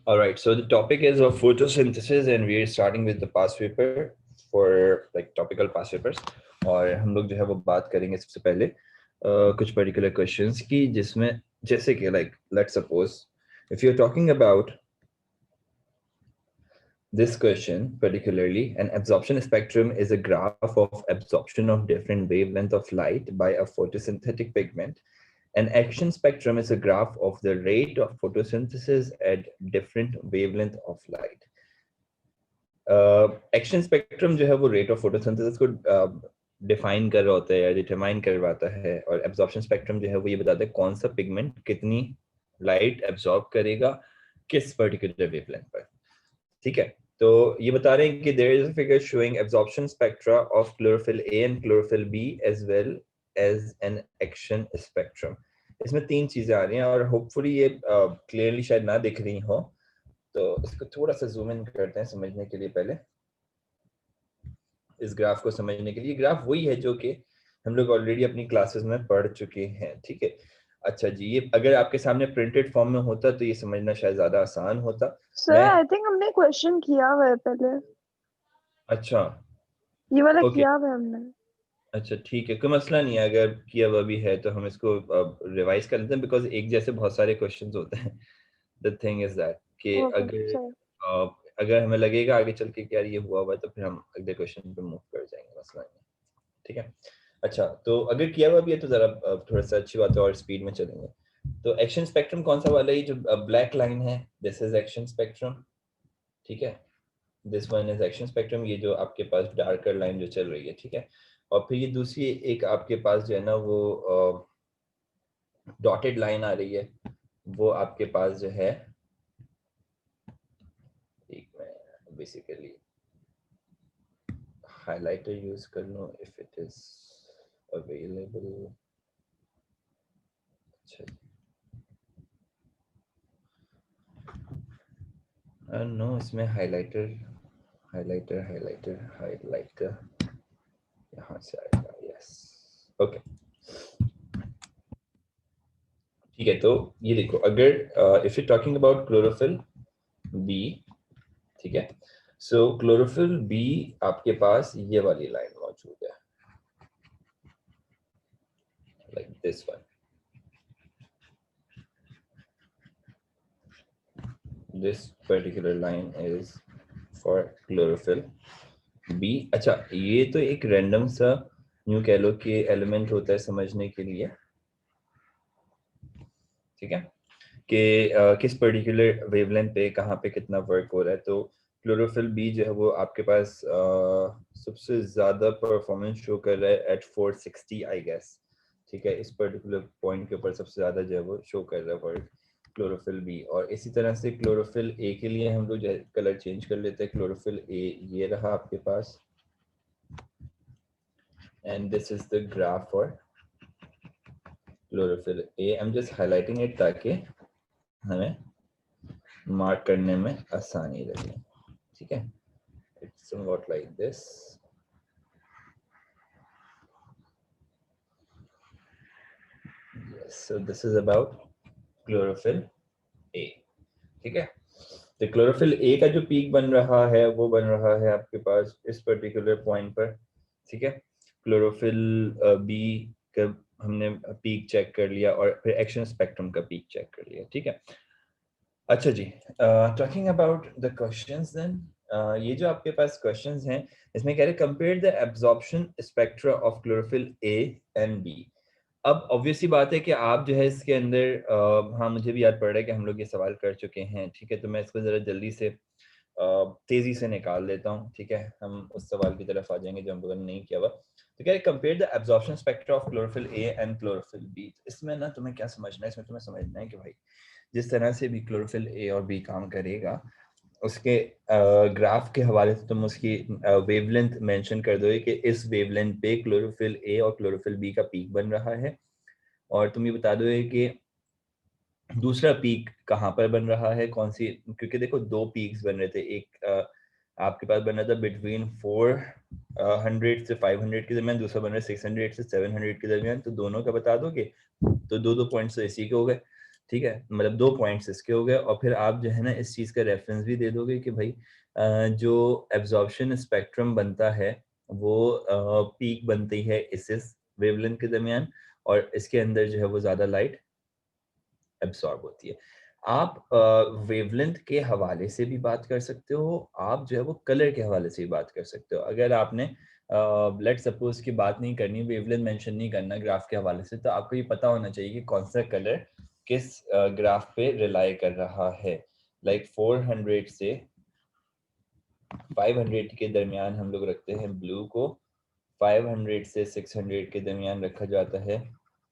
All right, so the topic is of photosynthesis and we are starting with the past paper for like topical past papers. और हम लोग जो है वो बात करेंगे सबसे पहले कुछ particular questions की जिसमें जैसे कि like let's suppose if you're talking about this question particularly, an absorption spectrum is a graph of absorption of different wavelength of light by a photosynthetic pigment. An action spectrum is a graph of the rate of photosynthesis at different wavelength of light. Action spectrum जो है वो rate of photosynthesis को define कर रहा होता है या determine करवाता है और एब्जॉर्प्शन स्पेक्ट्रम जो है वो ये बताता है कौन सा पिगमेंट कितनी लाइट एब्जॉर्ब करेगा किस पर्टिकुलर वेवलेंथ पर। ठीक है, तो ये बता रहे हैं कि there is a figure showing absorption spectra of chlorophyll A and chlorophyll B as well as an action spectrum. इसमें तीन चीजें आ रही हैं और होपफुली ये क्लियरली शायद ना दिख रही हो, तो इसको थोड़ा सा जूम इन करते हैं समझने के लिए। पहले इस ग्राफ को समझने के लिए, ग्राफ वही है जो कि हम लोग ऑलरेडी अपनी क्लासेस में पढ़ चुके हैं। ठीक है, अच्छा जी, ये अगर आपके सामने प्रिंटेड फॉर्म में होता तो ये समझना शायद ज्यादा आसान होता। सर आई थिंक हमने क्वेश्चन किया हुआ है पहले, अच्छा ये वाला ओके, किया हुआ है हमने। अच्छा ठीक है, कोई मसला नहीं है, अगर किया हुआ भी है तो हम इसको रिवाइज कर लेते हैं बिकॉज एक जैसे बहुत सारे क्वेश्चंस होते हैं। द थिंग इज दैट कि ओके अगर सर। अगर हमें लगेगा आगे चल के कि यार ये हुआ हुआ है तो फिर हम अगले क्वेश्चन पे मूव कर जाएंगे, मसला नहीं। ठीक है, अच्छा तो अगर किया हुआ भी है तो जरा थोड़ा सा अच्छी बात है और स्पीड में चलेंगे। तो एक्शन स्पेक्ट्रम कौन सा वाला है? जो ब्लैक लाइन है दिस इज एक्शन स्पेक्ट्रम। ठीक है, this one is action spectrum, ये जो आपके पास डार्कर लाइन जो चल रही है। ठीक है, और फिर ये दूसरी एक आपके पास जो है ना वो डॉटेड लाइन आ रही है, वो आपके पास जो है, एक मैं बेसिकली हाइलाइटर यूज कर लूं इफ इट इज अवेलेबल। अच्छा नो, इसमें हाइलाइटर हाइलाइटर हाइलाइटर हाइलाइटर यहाँ से आएगा। यस ओके, ठीक है, तो ये देखो अगर if you talking about chlorophyll B, ठीक है, सो क्लोरोफिल बी आपके पास ये वाली लाइन मौजूद है like this one, this particular line is for chlorophyll B. अच्छा, ये तो एक रैंडम सा यूं कह लो कि एलिमेंट होता है समझने के लिए। ठीक है, कि किस पर्टिकुलर वेवलेंथ पे कहाँ पे कितना वर्क हो रहा है। तो क्लोरोफिल बी जो है वो आपके पास सबसे ज्यादा परफॉर्मेंस शो कर रहा है एट 460 आई गेस। ठीक है, इस पर्टिकुलर पॉइंट के ऊपर सबसे ज्यादा जो है वो शो कर रहा है वर्क क्लोरोफिल बी। और इसी तरह से क्लोरोफिल ए के लिए हम लोग कलर चेंज कर लेते हैं। क्लोरोफिल ए ये रहा आपके पास and this is the graph for chlorophyll A. I am just highlighting it ताकि हमें मार्क करने में आसानी लगे। ठीक है, it's somewhat like this. Yes, so this is about chlorophyll A. ठीक है, तो क्लोरोफिल ए का जो पीक बन रहा है वो बन रहा है आपके पास इस पर्टिकुलर पॉइंट पर। ठीक है, क्लोरोफिल बी का हमने पीक चेक कर लिया और फिर एक्शन स्पेक्ट्रम का पीक चेक कर लिया। ठीक है, अच्छा जी, talking about the questions then, ये जो आपके पास क्वेश्चंस हैं इसमें कह रहे compare the absorption spectra of chlorophyll A and B. अब ऑब्वियसली बात है कि आप जो है इसके अंदर हाँ मुझे भी याद पड़ रहा है कि हम लोग ये सवाल कर चुके हैं। ठीक है, तो मैं इसको जरा जल्दी से तेजी से निकाल देता हूँ। ठीक है, हम उस सवाल की तरफ आ जाएंगे जो हम लोगों ने नहीं किया हुआ। तो क्या है compare the absorption spectra of chlorophyll A and chlorophyll B. इसमें ना तुम्हें क्या समझना है, इसमें तुम्हें समझना है कि भाई जिस तरह से भी क्लोरोफिल ए और बी काम करेगा उसके ग्राफ के हवाले से तुम उसकी वेवलेंथ मेंशन कर दोगे कि इस वेवलेंथ पे क्लोरोफिल ए और क्लोरोफिल बी का पीक बन रहा है, और तुम ये बता दोगे कि दूसरा पीक कहाँ पर बन रहा है, कौन सी, क्योंकि देखो दो पीक्स बन रहे थे, एक आपके पास बन रहा था बिटवीन 400 से 500 के दरमियान, दूसरा बन रहा है 600 से 700 के दरमियान। तो दोनों का बता दोगे तो दो दो पॉइंट्स तो इसी के हो गए। ठीक है, मतलब 2 पॉइंट्स इसके हो गए, और फिर आप जो है ना इस चीज़ का रेफरेंस भी दे दोगे कि भाई जो एब्जॉर्प्शन स्पेक्ट्रम बनता है वो पीक बनती है इस वेवलेंथ के दरमियान, और इसके अंदर जो है वो ज़्यादा लाइट एब्सॉर्ब होती है। आप वेवलेंथ के हवाले से भी बात कर सकते हो, आप जो है वो कलर के हवाले से भी बात कर सकते हो। अगर आपने लेट सपोज की बात नहीं करनी, वेवलेंथ मेंशन नहीं करना ग्राफ के हवाले से, तो आपको ये पता होना चाहिए कि कौन सा कलर किस ग्राफ पे रिलाई कर रहा है। लाइक 400 से 500 के दरमियान हम लोग रखते हैं ब्लू को, 500 से 600 के दरमियान रखा जाता है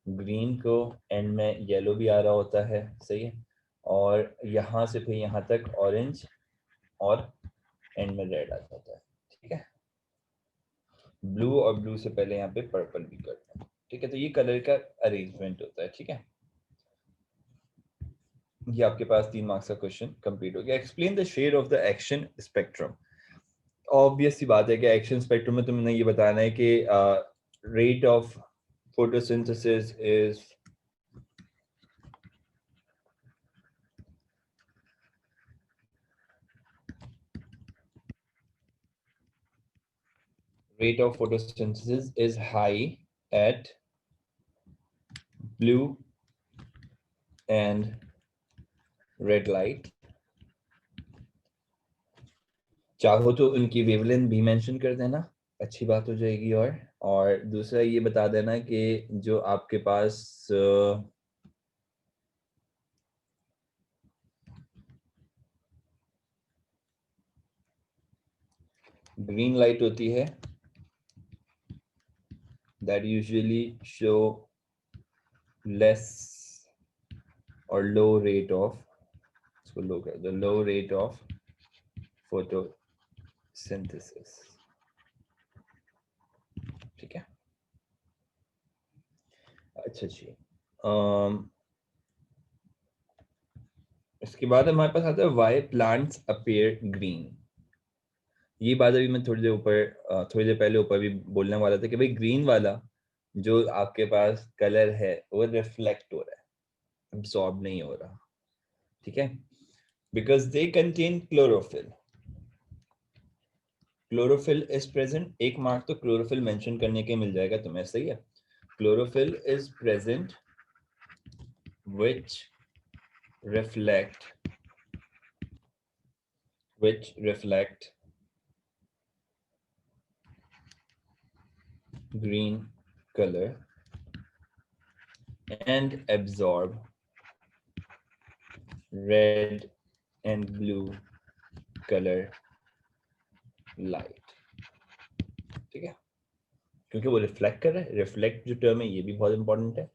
ग्रीन को, एंड में येलो भी आ रहा होता है, सही है, और यहाँ से फिर यहाँ तक ऑरेंज, और एंड में रेड आ जाता है। ठीक है, ब्लू और ब्लू से पहले यहाँ पे पर्पल भी करते हैं। ठीक है, तो ये कलर का अरेंजमेंट होता है। ठीक है, ये आपके पास 3 मार्क्स का क्वेश्चन कंप्लीट हो गया। Explain the shade of the action spectrum. Obvious सी बात है कि एक्शन स्पेक्ट्रम में तुमने ये बताना है कि rate of photosynthesis is high at blue and red light। चाहो तो उनकी वेवलेंथ भी मेंशन कर देना, अच्छी बात हो जाएगी। और दूसरा ये बता देना कि जो आपके पास ग्रीन लाइट होती है, that usually show less or low rate of, इसको लो कर दो, low rate of photosynthesis। ठीक है, अच्छा जी। इसके बाद हमारे पास आता है why plants appear green। ये बात अभी मैं थोड़ी देर पहले ऊपर भी बोलने वाला था कि भाई ग्रीन वाला जो आपके पास कलर है वो रिफ्लेक्ट हो रहा है, अब्सॉर्ब नहीं हो रहा। ठीक है, because they contain chlorophyll. Chlorophyll is present, एक मार्क तो क्लोरोफिल मेंशन करने के मिल जाएगा तुम्हें, सही है। Chlorophyll is present which reflect green color and absorb red and blue color light। ठीक है, क्योंकि वो रिफ्लेक्ट कर रहा है, रिफ्लेक्ट जो टर्म है ये भी बहुत इंपॉर्टेंट है।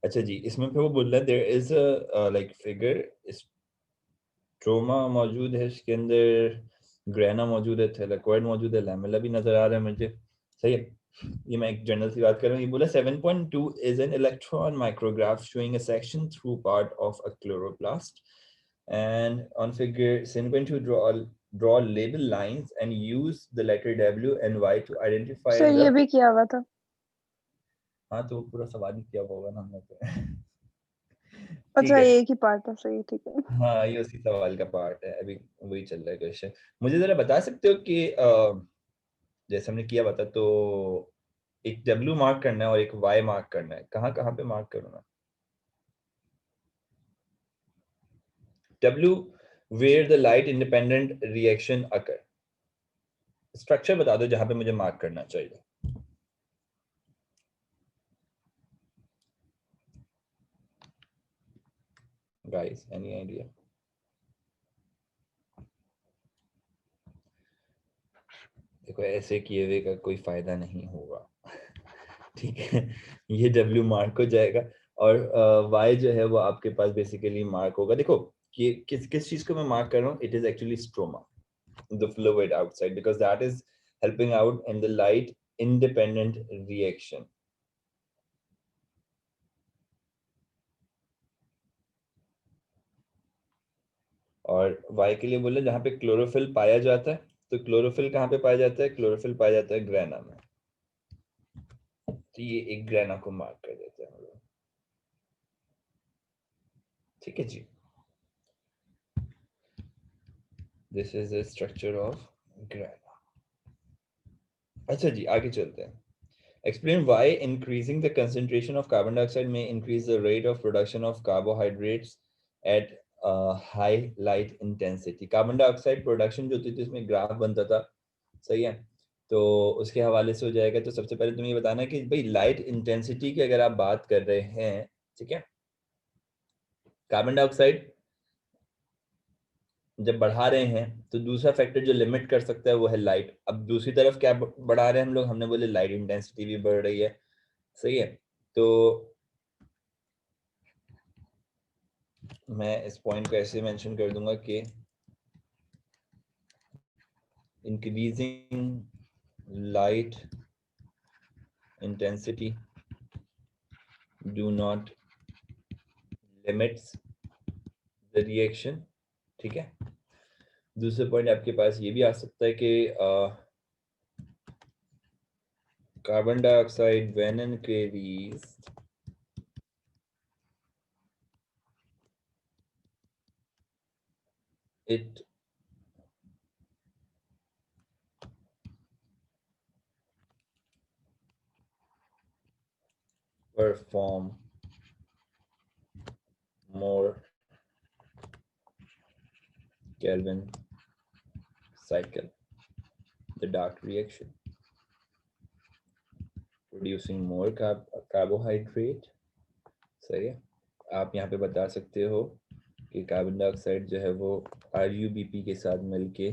अच्छा जी, इसमें फिर वो बोल रहा है there is a like figure, stroma मौजूद है इसके अंदर, ग्रेना मौजूद है, थैलेकोइड मौजूद है, लैमेला भी नजर आ रहा है मुझे, सही है। ये मैं एक जनरल सी बात कर रहा हूँ। ये बोला 7.2 is an electron micrograph showing a section through part of a chloroplast, and on figure 7.2 draw label lines and use the letter W and Y to identify sir the। ये भी किया हुआ था। हाँ, तो पूरा सवाल ही किया होगा ना हमने तो। ठीक अच्छा है, ये एक ही पार्ट था, सही, ठीक है। हाँ ये उसी सवाल का पार्ट है, अभी वही चल रहा है क्वेश्चन। मुझे जरा बता सकते हो कि जैसे हमने किया बता, तो एक W मार्क करना है और एक Y मार्क करना है, कहाँ कहाँ पे मार्क करूँगा? W where the light independent reaction occur। Structure बता दो जहां पे मुझे मार्क करना चाहिए। Guys any idea? देखो ऐसे किए हुए का कोई फायदा नहीं होगा। ठीक है, ये W मार्क हो जाएगा, और Y जो है वो आपके पास बेसिकली मार्क होगा। देखो कि किस किस चीज को मैं मार्क कर रहा हूँ, it is actually stroma, the fluid outside, because that is helping out in the light independent reaction। और Y के लिए बोले जहां पे क्लोरोफिल पाया जाता है, तो क्लोरोफिल कहाँ पे पाया जाता है? क्लोरोफिल पाया जाता है ग्रेना में, तो ये एक ग्रेना को मार्क कर देते हैं हम लोग। ठीक है जी, this is the structure of grana. अच्छा जी, आगे चलते हैं। Explain why increasing the concentration of carbon dioxide may increase the rate of production of carbohydrates at high light intensity. Carbon dioxide production जो होती थी उसमें ग्राफ बनता था, सही है, तो उसके हवाले से हो जाएगा। तो सबसे पहले तुम्हें ये बताना कि भाई लाइट इंटेंसिटी की अगर आप बात कर रहे हैं, ठीक है, कार्बन डाइऑक्साइड जब बढ़ा रहे हैं तो दूसरा फैक्टर जो लिमिट कर सकता है वो है लाइट। अब दूसरी तरफ क्या बढ़ा रहे हैं हम लोग, हमने बोले लाइट इंटेंसिटी भी बढ़ रही है, सही है। तो मैं इस पॉइंट को ऐसे मेंशन कर दूंगा कि increasing light intensity do not limits the reaction, ठीक है। दूसरा पॉइंट आपके पास ये भी आ सकता है कि carbon dioxide when increased it perform more Kelvin cycle, the dark reaction, producing more carbohydrate, सही है। आप यहाँ पे बता सकते हो कि कार्बन डाइऑक्साइड जो है वो RuBP के साथ मिलके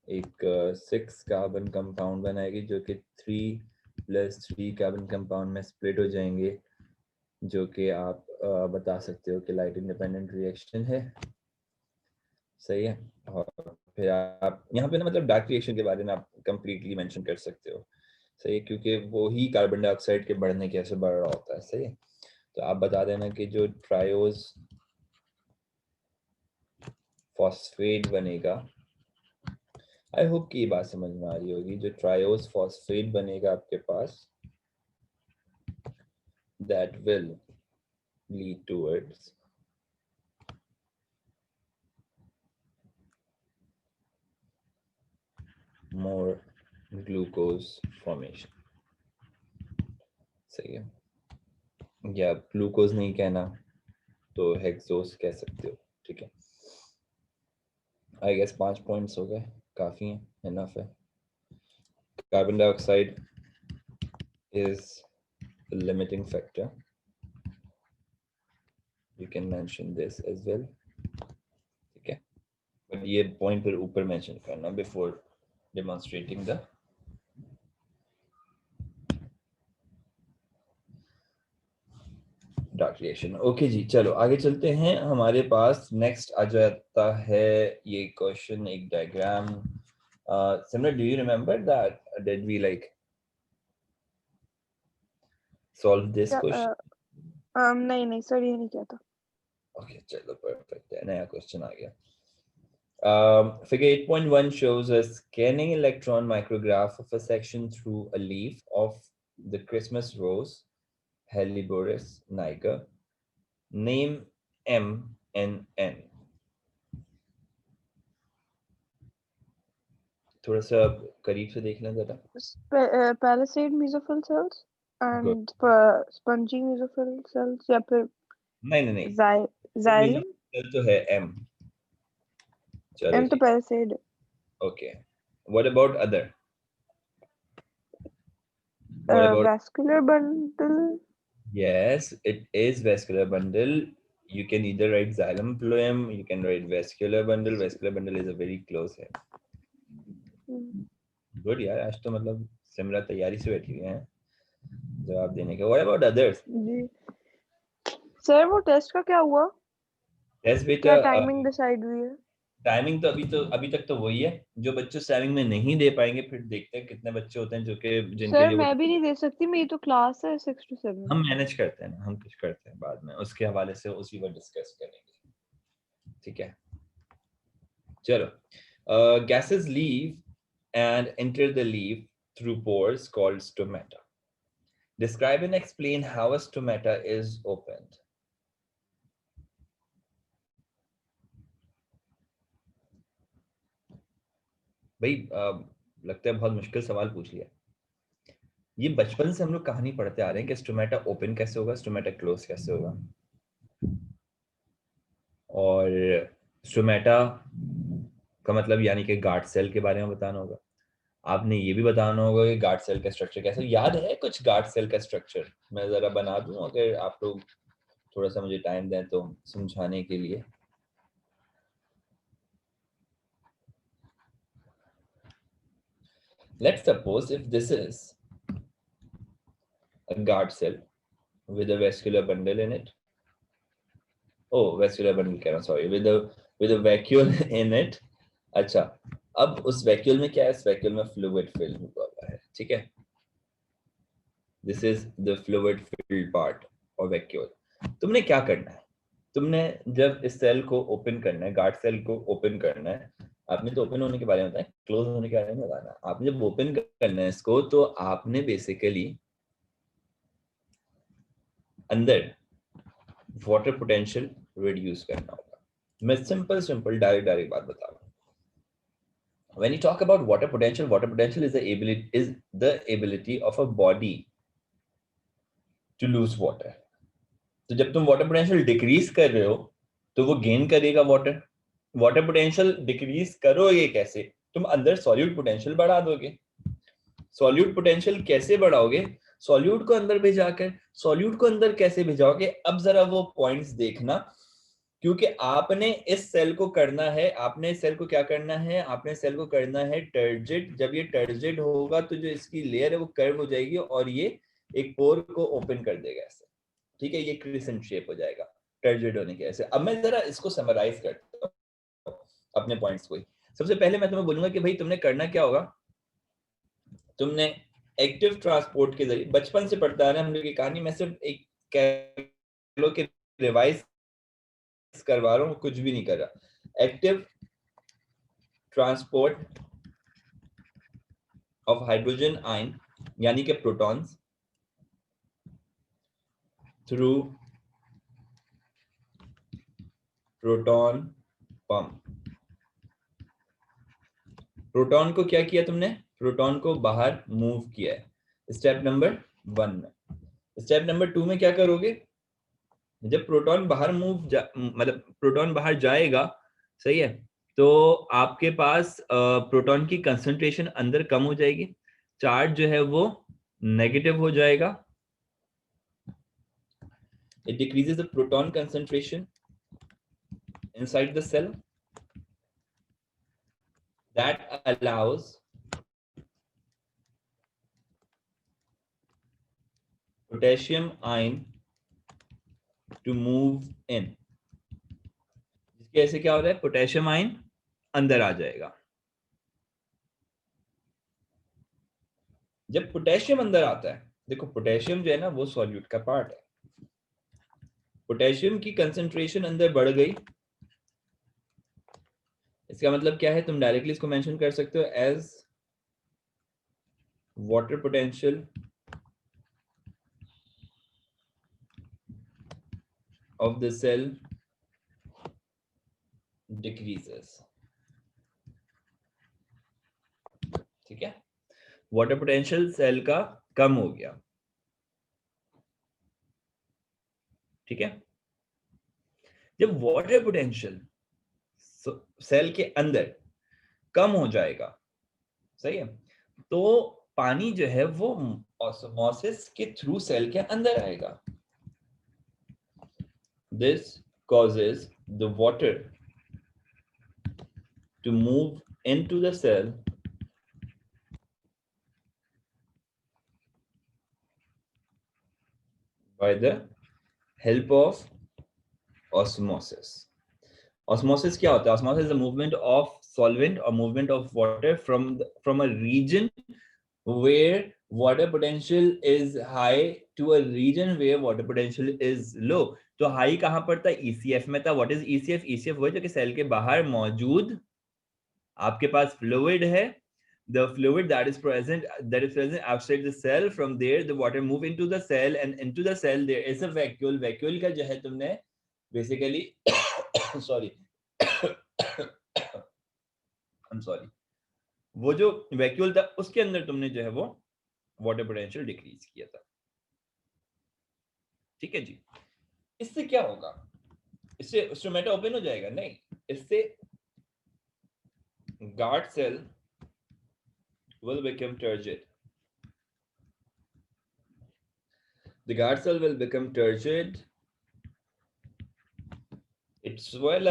एक 6 कार्बन कंपाउंड बनाएगी, जो कि 3+3 कार्बन कंपाउंड में स्प्लिट हो जाएंगे, जो कि आप बता सकते हो कि लाइट इंडिपेंडेंट रिएक्शन है, सही है। और फिर आप यहाँ पे ना मतलब डार्क रिएक्शन के बारे में आप कंप्लीटली मेंशन कर सकते हो, सही है, क्योंकि वो ही कार्बन डाइऑक्साइड के बढ़ने कैसे बढ़ रहा होता है, सही है। तो आप बता देना कि जो ट्रायोज फॉस्फेट बनेगा, आई होप कि ये बात समझ में आ रही होगी, जो ट्रायोज फॉस्फेट बनेगा आपके पास, that will lead towards more glucose formation, सही है। या ग्लूकोज नहीं कहना तो हेक्सोस कह सकते हो, ठीक है। आई गेस 5 पॉइंट्स हो गए, काफी है, इनफ है। Carbon dioxide is a limiting factor, you can mention this as well, ठीक है। बट ये पॉइंट पर ऊपर मेंशन करना before demonstrating the dark reaction. Okay जी, चलो आगे चलते हैं। हमारे पास नेक्स्ट आ जाता है ये क्वेश्चन, एक diagram. Simran, do you remember that, did we like solve this question? नहीं सर, ये नहीं किया था। ओके चलो परफेक्ट है, नया क्वेश्चन आ गया। Figure 8.1 shows a scanning electron micrograph of a section through a leaf of the Christmas rose, Helleborus niger. Name M and N. थोड़ा सा करीब से देख लें जरा। Palisade mesophyll cells Good. And spongy mesophyll cells, या फिर नहीं नहीं नहीं, जाइलम। तो है M। चलो एम तो जी, palisade. okay. What about other? What about? Vascular bundle. Yes, it is vascular bundle. You can either write xylem phloem, you can write vascular bundle. Vascular bundle is a very close है। Good यार, आज तो मतलब सिमरा तैयारी से बैठी हुई है जवाब देने के। What about others? जी सर, वो टेस्ट का क्या हुआ? टेस्ट क्या बेटा, टाइमिंग डिसाइड हुई है? टाइमिंग तो अभी तक तो वही है। जो बच्चे टाइमिंग में नहीं दे पाएंगे, फिर देखते हैं कितने बच्चे होते हैं जो कि जिनके सर लिए वो, मैं भी नहीं दे सकती, मेरी तो क्लास है 6 to 7। हम मैनेज करते हैं ना, हम कुछ करते हैं बाद में, उसके हवाले से उसी पर डिस्कस करेंगे, ठीक है। चलो, gases leave and enter the leave through pores called stomata. Describe and explain how a stomata is opened. भाई लगता है बहुत मुश्किल सवाल पूछ लिया। ये बचपन से हम लोग कहानी पढ़ते आ रहे हैं कि स्टोमेटा ओपन कैसे होगा, स्टोमेटा क्लोज कैसे होगा, और स्टोमेटा का मतलब यानी कि गार्ड सेल के बारे में बताना होगा। आपने ये भी बताना होगा कि गार्ड सेल का स्ट्रक्चर कैसे, याद है कुछ गार्ड सेल का स्ट्रक्चर? मैं जरा बना दूं अगर आप लोग थोड़ा सा मुझे टाइम दें तो समझाने के लिए। Let's suppose if this is a guard cell with a vascular bundle in it. Oh, vascular bundle कह रहा हूँ, sorry, with a vacuole in it. अच्छा, अब उस वैक्यूल में क्या है? इस वैक्यूल में फ्लूइड फिल हुआ है, ठीक है। This is the fluid filled part और वैक्यूल। तुमने क्या करना है? तुमने जब इस सेल को ओपन करना है, गार्ड सेल को ओपन करना है, आपने तो ओपन होने के बारे में बताया, क्लोज होने के बारे में बताना। आपने जब ओपन करना है इसको, तो आपने बेसिकली अंदर वाटर पोटेंशियल रिड्यूस करना होगा। मैं सिंपल डायरेक्ट बात बता रहा हूँ। When you talk about water potential is the ability of a body to lose water. तो जब तुम वाटर पोटेंशियल डिक्रीज कर रहे हो तो वो गेन करेगा वाटर। वाटर पोटेंशियल डिक्रीज करोगे कैसे? तुम अंदर सॉल्यूट पोटेंशियल बढ़ा दोगे। सॉल्यूट पोटेंशियल कैसे बढ़ाओगे? सॉल्यूट को अंदर भेजाकर। सॉल्यूट को अंदर कैसे भेजाओगे? अब जरा वो पॉइंट्स देखना, क्योंकि आपने इस सेल को करना है, आपने इस सेल को क्या करना है? आपने सेल को करना है टर्जिड। जब ये टर्जिड होगा तो जो इसकी लेयर है वो कर्व हो जाएगी और ये एक पोर को ओपन कर देगा ऐसे, ठीक है। ये क्रिसेंट शेप हो जाएगा टर्जिड होने के ऐसे। अब मैं जरा इसको समराइज करता हूँ अपने पॉइंट्स को। सबसे पहले मैं तुम्हें बोलूंगा कि भाई तुमने करना क्या होगा। तुमने एक्टिव ट्रांसपोर्ट के जरिए, बचपन से पढ़ता है ना हम लोग की कहानी, मैं सिर्फ एक कह लो कि रिवाइज करवा रहा हूँ, कुछ भी नहीं कर रहा। Active transport of hydrogen ion यानी कि protons through proton pump. Proton को क्या किया तुमने? प्रोटॉन को बाहर मूव किया है स्टेप नंबर 1 में। स्टेप नंबर 2 में क्या करोगे? जब प्रोटॉन बाहर मतलब प्रोटॉन बाहर जाएगा, सही है, तो आपके पास प्रोटॉन की कंसंट्रेशन अंदर कम हो जाएगी, चार्ज जो है वो नेगेटिव हो जाएगा। It decreases the proton concentration inside the cell. That allows potassium ion to move in. जिसकी ऐसे क्या हो रहा है? पोटेशियम आयन अंदर आ जाएगा। जब पोटेशियम अंदर आता है, देखो पोटेशियम जो है ना वो सॉल्यूट का पार्ट है। पोटेशियम की कंसंट्रेशन अंदर बढ़ गई, इसका मतलब क्या है? तुम डायरेक्टली इसको मेंशन कर सकते हो as water potential of the cell decreases, ठीक है। वाटर पोटेंशियल सेल का कम हो गया, ठीक है। जब वाटर पोटेंशियल सेल के अंदर कम हो जाएगा, सही है, तो पानी जो है वो ऑस्मोसिस के थ्रू सेल के अंदर आएगा। This causes the water to move into the cell by the help of osmosis. Osmosis क्या होता है? Osmosis is the movement of solvent or movement of water from a region where water potential is high to a region where water potential is low. तो high कहाँ पर था? ECF में था। What is ECF? ECF वो है जो कि सेल के बाहर मौजूद आपके पास फ्लूइड है, the fluid that is present outside the cell. From there the water move into the cell, and into the cell there is a vacuole. vacuole का जो है तुमने basically sorry I'm sorry, वो जो वैक्यूल था उसके अंदर तुमने जो है वो वाटर पोटेंशियल डिक्रीज किया था। ठीक है जी। इससे क्या होगा? इससे स्टोमेटा ओपन हो जाएगा? नहीं, इससे guard cell will become turgid. The guard cell will become turgid. It swell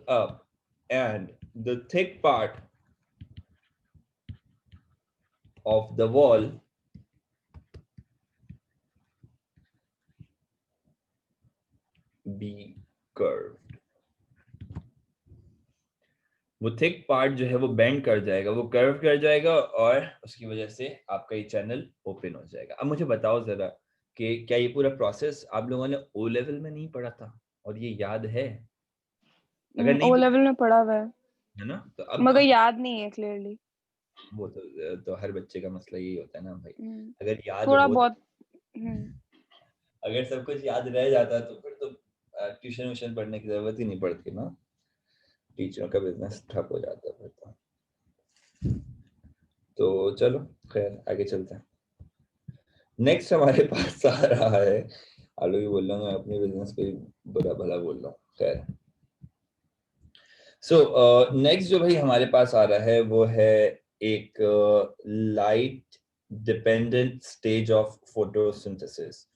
up, and the thick part of the wall be curved. वो थिक पार्ट जो है वो बेंड कर जाएगा, वो कर्व कर जाएगा, और उसकी वजह से आपका ये चैनल ओपन हो जाएगा। अब मुझे बताओ जरा कि क्या ये पूरा प्रोसेस आप लोगों ने ओ लेवल में नहीं पढ़ा था और ये याद है? अगर नहीं ओ तो लेवल में पढ़ा हुआ है ना, तो मगर अब याद नहीं है क्लियरली। वो तो हर बच्चे का मसला यही होता है ना भाई, अगर याद थोड़ा हो बहुत। अगर सब कुछ याद रह जाता तो फिर तो ट्यूशन व्यूशन पढ़ने की जरूरत ही नहीं पड़ती ना, टीचरों का बिजनेस ठप हो जाता है फिर तो चलो खैर आगे चलते हैं। नेक्स्ट हमारे पास आ रहा है, आलू भी बोल रहा हूँ मैं, अपने बिजनेस पे बुरा भला बोल रहा हूँ, खैर। सो नेक्स्ट जो भाई हमारे पास आ रहा है वो है एक light dependent stage of photosynthesis.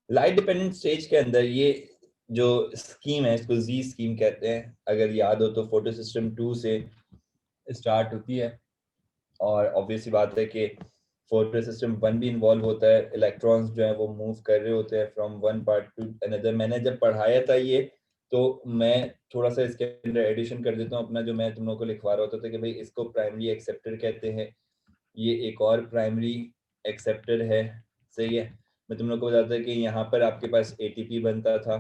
Light dependent stage के अंदर ये जो स्कीम है इसको जी स्कीम कहते हैं। अगर याद हो तो फोटो सिस्टम 2 से स्टार्ट होती है, और ऑब्वियसली बात है कि फोटो सिस्टम 1 भी इन्वॉल्व होता है। इलेक्ट्रॉन्स जो है वो मूव कर रहे होते हैं from one part two another. मैंने जब पढ़ाया था ये, तो मैं थोड़ा सा इसके अंदर एडिशन कर देता हूँ अपना, जो मैं तुम लोगों को लिखवा रहा होता था कि भाई इसको प्राइमरी एक्सेप्टर कहते हैं, ये एक और प्राइमरी एक्सेप्टर है, सही है। मैं तुम लोग को बताता कि यहाँ पर आपके पास एटीपी बनता था,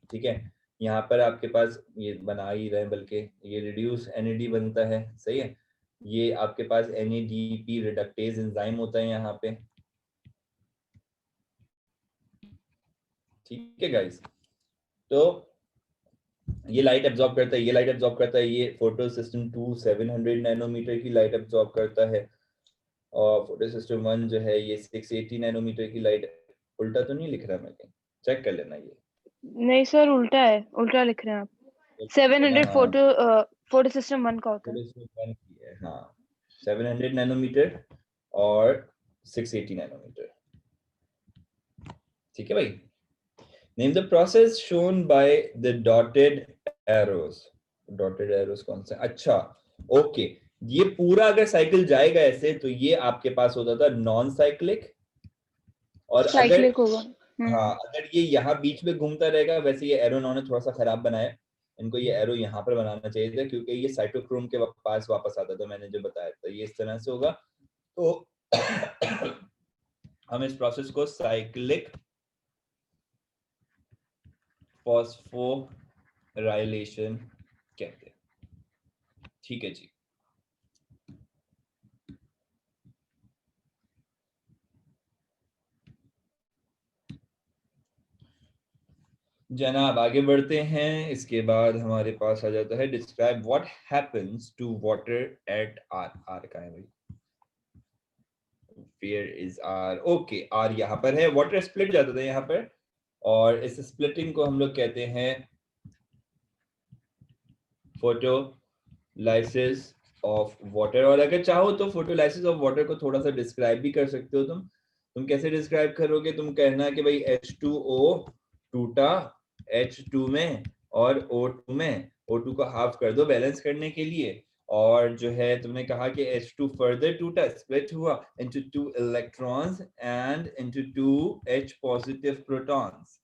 ठीक है, यहाँ पर आपके पास ये बना ही रहे, बल्कि ये रिड्यूस एनएडी बनता है, सही है। ये आपके पास NADP रिडक्टेज एंजाइम होता है यहाँ पे, ठीक है गाइस। तो ये लाइट एब्जॉर्ब करता है, ये लाइट एब्जॉर्ब करता है, ये फोटो सिस्टम 2 700 नैनोमीटर की लाइट एब्जॉर्ब करता है, और फोटो सिस्टम 1 जो है ये 680 नैनोमीटर की लाइट। उल्टा तो नहीं लिख रहा मैं कहीं? चेक कर लेना ये। नहीं सर, उल्टा है, उल्टा लिख रहे हैं आप। 700 हाँ, फोटो सिस्टम 1 का होता है। फोटो सिस्टम 1 की है, हाँ, 700 नैनोमीटर और 680 नैनोमीटर, ठीक है भाई। Name the process shown by the dotted arrows. Dotted arrows कौन सा? अच्छा, ओके, ये पूरा अगर साइकिल जाएगा ऐसे तो ये आपके पास होता था नॉन साइक्लिक, और अगर साइक्लिक होगा। हाँ अगर ये यहाँ बीच में घूमता रहेगा, वैसे ये एरो इन्होंने थोड़ा सा खराब बनाया, इनको ये एरो यहाँ पर बनाना चाहिए था, क्योंकि ये साइटोक्रोम के पास वापस आता था, मैंने जो बताया था ये इस तरह से होगा। तो हम इस प्रोसेस को साइक्लिक फॉस्फोराइलेशन कहते हैं, ठीक है जी। जनाब आगे बढ़ते हैं। इसके बाद हमारे पास आ जाता है describe what happens to water at R. R का है भाई, where is R? Okay, R यहाँ पर है। वाटर स्प्लिट जाता था यहाँ पर, और इस स्प्लिटिंग को हम लोग कहते हैं फोटोलाइसिस ऑफ वाटर। और अगर चाहो तो फोटोलाइसिस ऑफ वाटर को थोड़ा सा डिस्क्राइब भी कर सकते हो तुम कैसे डिस्क्राइब करोगे? तुम कहना कि भाई H2O टूटा H2 में, और O2 में, O2 को हाफ कर दो बैलेंस करने के लिए, और जो है तुमने कहा कि H2 फर्दर टूटा, स्प्लिट हुआ into 2 electrons and into 2 H positive protons,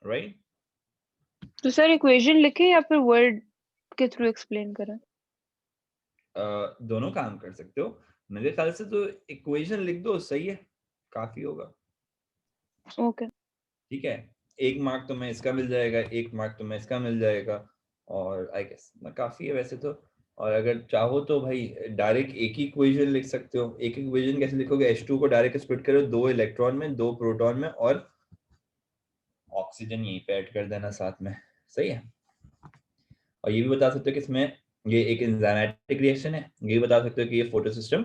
right? तो सर इक्वेशन लिखे या फिर वर्ड के थ्रू एक्सप्लेन करें? दोनों काम कर सकते हो, मेरे ख्याल से तो इक्वेशन लिख दो, सही है, काफी होगा। ओके। ठीक है, 1 मार्क तुम्हें इसका मिल जाएगा, 1 मार्क तुम्हें इसका मिल जाएगा, और आई गेस काफी है वैसे तो। और अगर चाहो तो भाई डायरेक्ट एक ही इक्वेशन लिख सकते हो। एक इक्वेशन कैसे लिखोगे? H2 को डायरेक्ट स्प्लिट करो 2 इलेक्ट्रॉन में, 2 प्रोटॉन में, और ऑक्सीजन यहीं पे ऐड कर देना साथ में, सही है। और ये भी बता सकते हो कि इसमें ये एक एंजाइमेटिक रिएक्शन है, ये बता सकते हो कि ये फोटोसिस्टम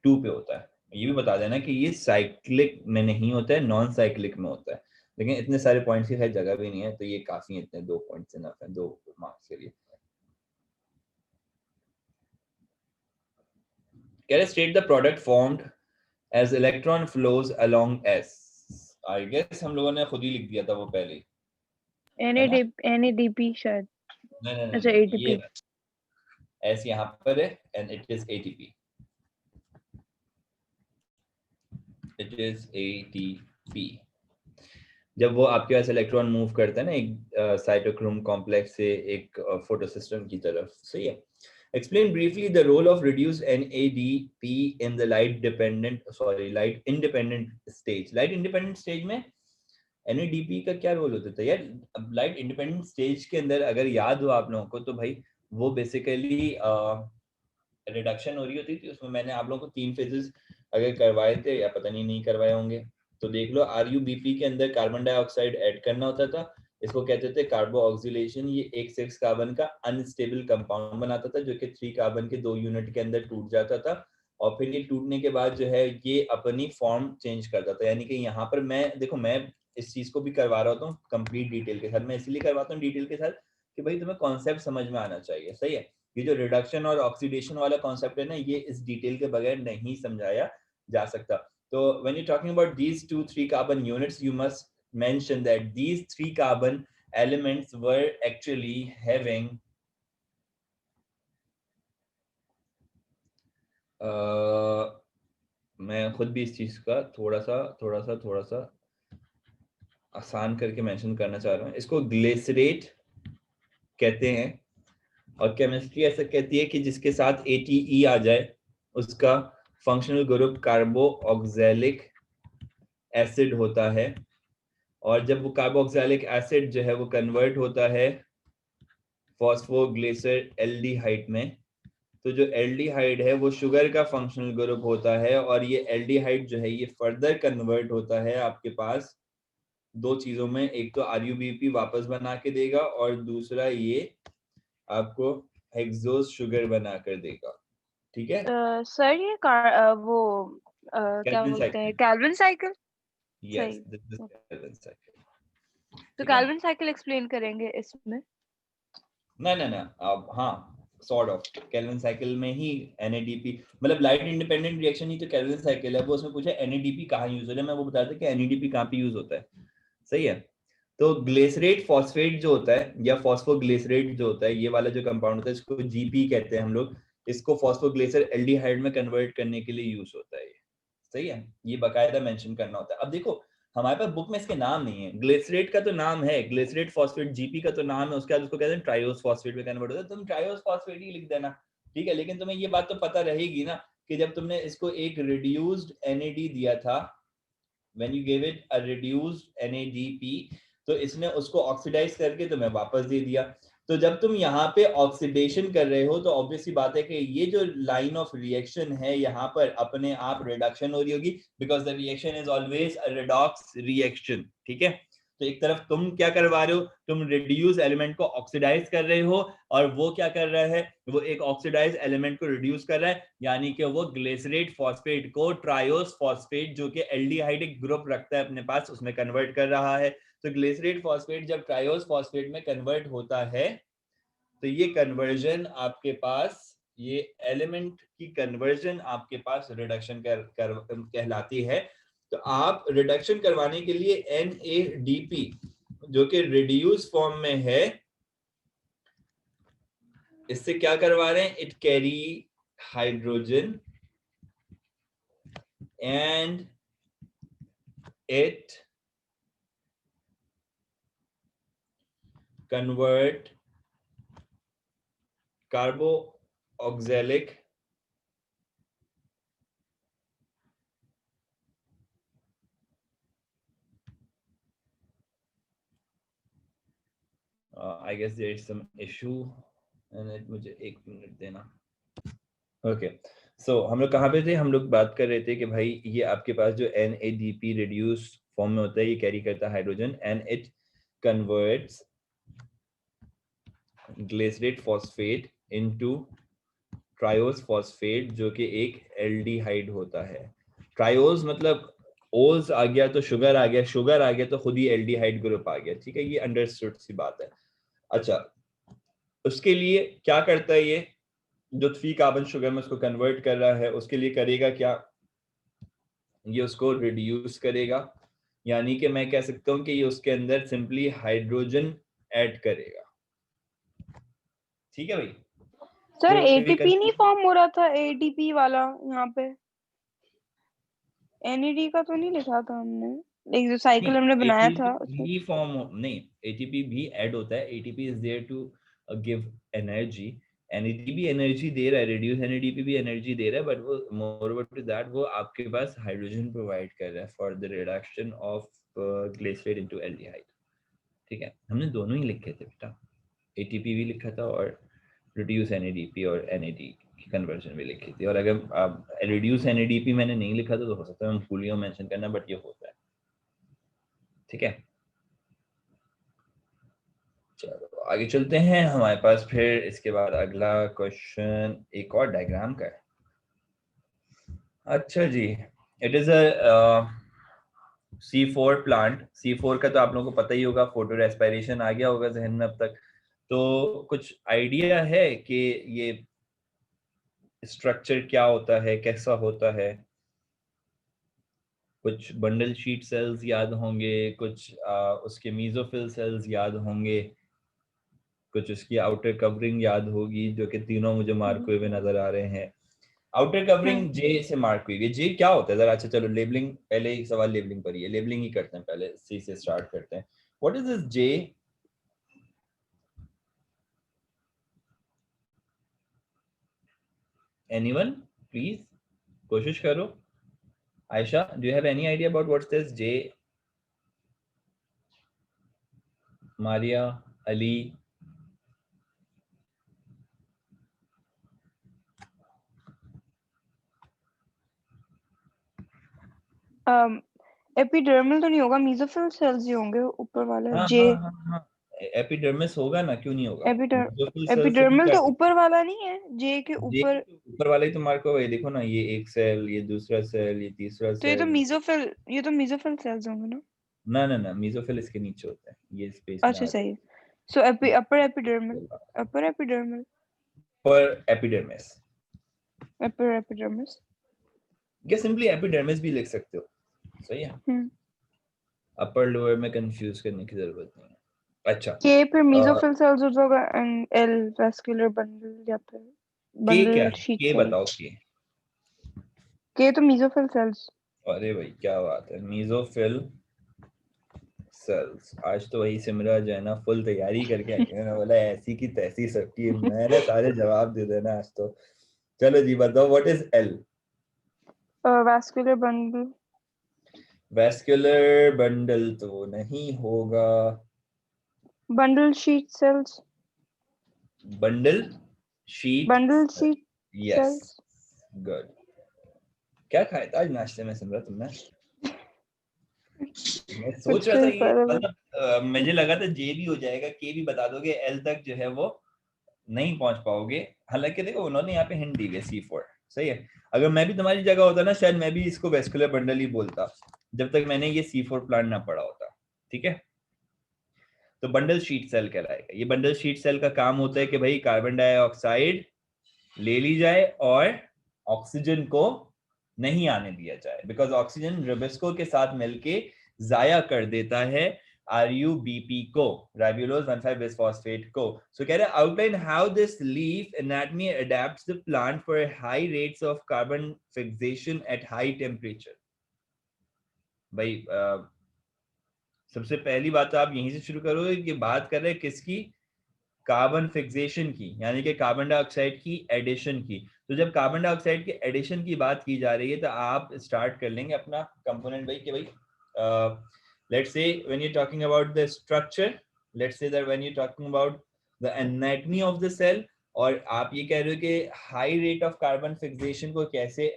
2 पे होता है। ये भी बता देना कि ये साइक्लिक में नहीं होता है, नॉन साइक्लिक में होता है। लेकिन इतने सारे पॉइंट्स की खैर जगह भी नहीं है, तो ये काफी है, इतने 2 पॉइंट्स इनफ है 2 मार्क्स के लिए। Can I state the product formed as electron flows along S? I guess हम लोगों ने खुद ही लिख दिया था वो पहले ही, है ना? NADP शायद, नहीं नहीं अच्छा नहीं, ATP। ये S यहाँ पर है and it is ATP. It is ATP. जब वो आपके पास इलेक्ट्रॉन मूव करता है ना एक साइटोक्रोम कॉम्प्लेक्स से एक फोटोसिस्टम की तरफ, सही है। Explain briefly the role of reduced NADP in the light independent stage. Light independent stage में NADP का क्या रोल होता था यार? अब लाइट इंडिपेंडेंट स्टेज के अंदर अगर याद हो आप लोगों को, तो भाई वो बेसिकली रिडक्शन हो रही होती थी। उसमें मैंने आप लोगों को 3 फेजेस अगर करवाए थे, या पता नहीं करवाए होंगे, तो देख लो। RuBP के अंदर कार्बन डाइऑक्साइड ऐड करना होता था, इसको कहते थे कार्बो ऑक्सीडेशन। ये एक 6 कार्बन का अनस्टेबल कंपाउंड बनाता था, जो कि 3 कार्बन के 2 यूनिट के अंदर टूट जाता था, और फिर ये टूटने के बाद जो है ये अपनी फॉर्म चेंज करता था। यानी कि यहाँ पर मैं देखो, मैं इस चीज को भी करवा रहा हूँ कंप्लीट डिटेल के साथ। मैं इसलिए करवाता हूँ डिटेल के साथ कि भाई तुम्हें कॉन्सेप्ट समझ में आना चाहिए, सही है। ये जो रिडक्शन और ऑक्सीडेशन वाला कॉन्सेप्ट है ना, ये इस डिटेल के बगैर नहीं समझाया जा सकता। तो when you're talking about these 2 3 carbon units, you must mention that these 3 carbon elements were actually having मैं खुद भी इस चीज का थोड़ा सा आसान करके मेंशन करना चाह रहा हूँ। इसको ग्लिसरेट कहते हैं, और केमिस्ट्री ऐसा कहती है कि जिसके साथ ATE आ जाए उसका फंक्शनल ग्रुप कार्बो ऑक्सैलिक एसिड होता है। और जब वो कार्बोक्सिलिक एसिड जो है वो कन्वर्ट होता है फॉस्फोग्लिसर एल्डिहाइड में, तो जो एल्डिहाइड है वो शुगर का फंक्शनल ग्रुप होता है, और ये एल्डिहाइड जो है ये फर्दर कन्वर्ट होता है आपके पास 2 चीजों में। एक तो RuBP वापस बना के देगा, और दूसरा ये आपको हेक्सोस शुगर बना कर देगा, ठीक है। सर ये वो क्या कैल्विन बोलते हैं, साइकिल, कैल्विन साइकिल। यस सही। दिस इज कैल्विन साइकिल, तो ठीक है। कैल्विन साइकिल एक्सप्लेन करेंगे इसमें। नहीं नहीं नहीं, अब हाँ, सॉर्ट ऑफ केल्विन साइकिल में ही NADP, मतलब लाइट इंडिपेंडेंट रिएक्शन ही तो केल्विन साइकिल है। वो उसमें पूछा NADP कहाँ यूज होता है, मैं वो बता दें कि NADP कहाँ पे यूज होता है, सही है। तो ग्लिसरेट फॉस्फेट जो होता है, या फॉस्फोग्लिसरेट जो होता है, ये वाला जो कंपाउंड होता है इसको GP कहते हैं हम लोग। इसको फॉस्फोग्लिसर एल्डिहाइड में कन्वर्ट करने के लिए यूज होता है, सही है। ये बकायदा मेंशन करना होता है। अब देखो हमारे पास बुक में इसके नाम नहीं है। ग्लिसरेट का तो नाम है, ग्लिसरेट फॉस्फेट, GP का तो नाम है, उसके बाद उसको कहते हैं ट्रायोस फॉस्फेट में कन्वर्ट होता है। तुम ट्रायोस फॉस्फेट ही लिख देना, ठीक है। लेकिन तुम्हें ये बात तो पता रहेगी ना कि जब तुमने इसको एक रिड्यूस्ड NAD दिया था, when you gave it a reduced NADP, तो इसने उसको ऑक्सीडाइज करके तुम्हें वापस दे दिया। तो जब तुम यहाँ पे ऑक्सीडेशन कर रहे हो, तो ऑब्वियसली बात है कि ये जो लाइन ऑफ रिएक्शन है यहाँ पर अपने आप रिडक्शन हो रही होगी, because the reaction is always a redox reaction, ठीक है। तो एक तरफ तुम क्या करवा रहे हो, तुम रिड्यूस एलिमेंट को ऑक्सीडाइज कर रहे हो, और वो क्या कर रहा है, वो एक ऑक्सीडाइज एलिमेंट को रिड्यूस कर रहा है, यानी कि वो ग्लिसरेट फॉस्फेट को ट्रायोस फॉस्फेट, जो कि एल्डिहाइड ग्रुप रखता है अपने पास, उसमें कन्वर्ट कर रहा है। तो ग्लिसरेट फॉस्फेट जब ट्रायोस फॉस्फेट में कन्वर्ट होता है, तो ये कन्वर्जन आपके पास, ये एलिमेंट की कन्वर्जन आपके पास रिडक्शन कहलाती है। तो आप रिडक्शन करवाने के लिए NADP जो कि रिड्यूस फॉर्म में है, इससे क्या करवा रहे हैं, it carry hydrogen and it convert carboxylic I guess there is some issue and it मुझे 1 मिनट देना। ओके सो हम लोग कहाँ पे थे, हम लोग बात कर रहे थे कि भाई ये आपके पास जो NADP रिड्यूस फॉर्म में होता है, ये कैरी करता है hydrogen, and it converts glycerate phosphate into triose phosphate जो कि एक एल्डिहाइड होता है। ट्रायोज मतलब ओल्स आ गया तो शुगर आ गया, शुगर आ गया तो खुद ही एल्डिहाइड ग्रुप आ गया, ठीक है, ये अंडरस्टूड सी बात है। अच्छा, उसके लिए क्या करता है ये जो 3 कार्बन शुगर में उसको कन्वर्ट कर रहा है, उसके लिए करेगा क्या, ये उसको रिड्यूस करेगा, यानी कि मैं कह सकता हूं कि ये उसके अंदर सिंपली हाइड्रोजन ऐड करेगा, ठीक है भाई। सर कोई एटीपी नहीं फॉर्म हो रहा था, एटीपी वाला यहाँ पे एनएडी का तो नहीं लिखा था हमने, एक जो साइकिल हमने बनाया था उसमें। एटीपी फॉर्म नहीं, एटीपी भी ऐड होता है, ATP is there to give energy, NADP भी एनर्जी दे रहा है, रिड्यूस एनएडीपी भी एनर्जी दे रहा है, बट वो मोर ओवर टू दैट वो आपके पास हाइड्रोजन प्रोवाइड कर रहा है for the reduction of glyceride into aldehyde, ठीक है। हमने दोनों ही लिखे थे बेटा, एटीपी भी लिखा था और रिड्यूस एनएडीपी और एनएडी की कन्वर्जन भी लिखी थी। और अगर आप रिड्यूस एनएडीपी मैंने नहीं लिखा था तो हो सकता है मैं भूल गया मेंशन करना, बट ये होता है, ठीक है। चलो आगे चलते हैं, हमारे पास फिर इसके बाद अगला क्वेश्चन एक और डायग्राम का है। अच्छा जी, it is a C4 plant. C4 का तो आप लोगों को पता ही होगा, फोटो रेस्पिरेशन आ गया होगा जहन में अब तक, तो कुछ आइडिया है कि ये स्ट्रक्चर क्या होता है, कैसा होता है? कुछ बंडल शीट सेल्स याद होंगे, कुछ उसके मीजोफिल सेल्स याद होंगे, कुछ उसकी आउटर कवरिंग याद होगी, जो कि तीनों मुझे मार्क हुए हुए नजर आ रहे हैं। आउटर कवरिंग जे से मार्क हुई है, जे क्या होता है जरा, अच्छा चलो लेबलिंग, पहले ही सवाल लेबलिंग पर ही है, लेबलिंग ही करते हैं, पहले सी से स्टार्ट करते हैं। What is this J? Anyone please, कोशिश करो। Ayesha, do you have any idea about what's this J? Maria, Ali, epidermal तो नहीं होगा, मेसोफिल सेल्स ही होंगे ऊपर वाला हाँ जे। हाँ हाँ हाँ, एपिडर्मिस होगा ना, क्यों नहीं होगा? एपिडर मेसोफिल सेल से भी एपिडर्मल कर तो सकते ऊपर वाला नहीं है, जे के हैं, जे ऊपर। ऊपर वाला ही तो मार्क होगा, ये देखो ना, ये एक सेल, ये दूसरा सेल, ये तीसरा तो सेल। ये तो मेसोफिल सेल्स होंगे ना। ना ना ना, मेसोफिल इसके नीचे होता है, ये स्पेस में अच्छा आ सही है। जाए। सो अपर एपिडर्मल, अपर एपिडर्मल, पर एपिडर्मिस, अपर एपिडर्मिस। या सिंपली एपिडर्मिस भी लिख सकते हो, सही है। अपर लोअर में कंफ्यूज करने की जरूरत नहीं है। अच्छा, के फिर मेसोफिल सेल्स हो जाएगा, एंड एल वैस्कुलर बंडल या फिर के क्या बंडल है, शीट के सेल। बताओ के। के तो मेसोफिल सेल्स। अरे भाई क्या बात है, मीजोफिल सेल्स। आज तो वही सिमरा जो है ना फुल तैयारी करके आई है, बोला ऐसी की तैसी सबकी मैंने सारे जवाब दे देना आज तो। चलो जी बताओ, what is L? Vascular bundle. Vascular bundle तो नहीं होगा। Bundle sheet cells. Bundle sheet, bundle sheet yes, cells. Good. क्या खाया था आज नाश्ते में सिमरा तुमने? मैं सोच कुछ रहा था ये पहले मतलब मुझे लगा था जे भी हो जाएगा, के भी बता दोगे, एल तक जो है वो नहीं पहुंच पाओगे। हालांकि देखो उन्होंने यहाँ पे हिंट दी है C4, सही है। अगर मैं भी तुम्हारी जगह होता ना, शायद मैं भी इसको वेस्कुलर बंडल ही बोलता, जब तक मैंने ये C4 प्लांट ना पढ़ा होता, ठीक है। तो बंडल शीट सेल कहलाएगा। ये बंडल शीट सेल का काम होता है कि भाई कार्बन डाइऑक्साइड ले ली जाए और ऑक्सीजन को नहीं आने दिया जाए, बिकॉज ऑक्सीजन रिबोस्को के साथ मिलके जाया कर देता है RuBP को, राइबोलोज 1,5 बिसफॉस्फेट को। सो कह रहे हैं outline how this leaf anatomy adapts the plant for high rates of carbon fixation at high temperature. भाई सबसे पहली बात तो आप यहीं से शुरू करोगे कि बात कर रहे हैं किसकी, कार्बन फिक्सेशन की, यानी कि कार्बन डाइऑक्साइड की एडिशन की। तो जब कार्बन डाइऑक्साइड की एडिशन की बात की जा रही है तो आप स्टार्ट कर लेंगे अपना कंपोनेंट भाई कि भाई let's say when you talking about the structure, let's say that when you talking about the anatomy of the cell, और आप ये कह रहे हो कि high rate of carbon fixation को कैसे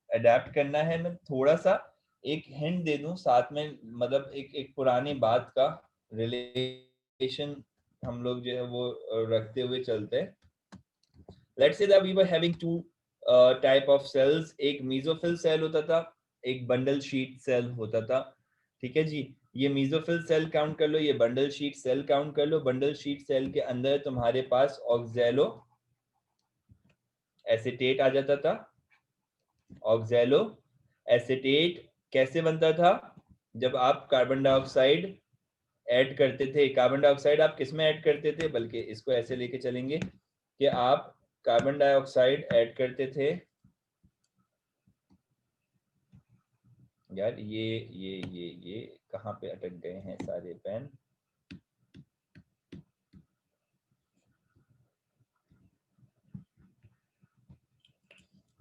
अडेप्ट करना है। मैं थोड़ा सा एक हिंट दे दूं साथ में, मतलब एक पुरानी बात का रिलेशन हम लोग जो है वो रखते हुए चलते हैं। Let's say that we were having two type of cells, एक मेसोफिल सेल होता था, एक बंडल शीट सेल होता था, ठीक है जी। ये मेसोफिल सेल काउंट कर लो, ये बंडल शीट सेल काउंट कर लो। बंडल शीट सेल के अंदर तुम्हारे पास ऑक्सैलो एसीटेट आ जाता था। ऑक्सैलो एसीटेट कैसे बनता था? जब आप कार्बन डाइऑक्साइड ऐड करते थे। कार्बन डाइऑक्साइड आप किस में ऐड करते थे? बल्कि इसको ऐसे लेके चलेंगे कि आप कार्बन डाइऑक्साइड ऐड करते थे। यार ये कहाँ पे अटक गए हैं सारे पेन?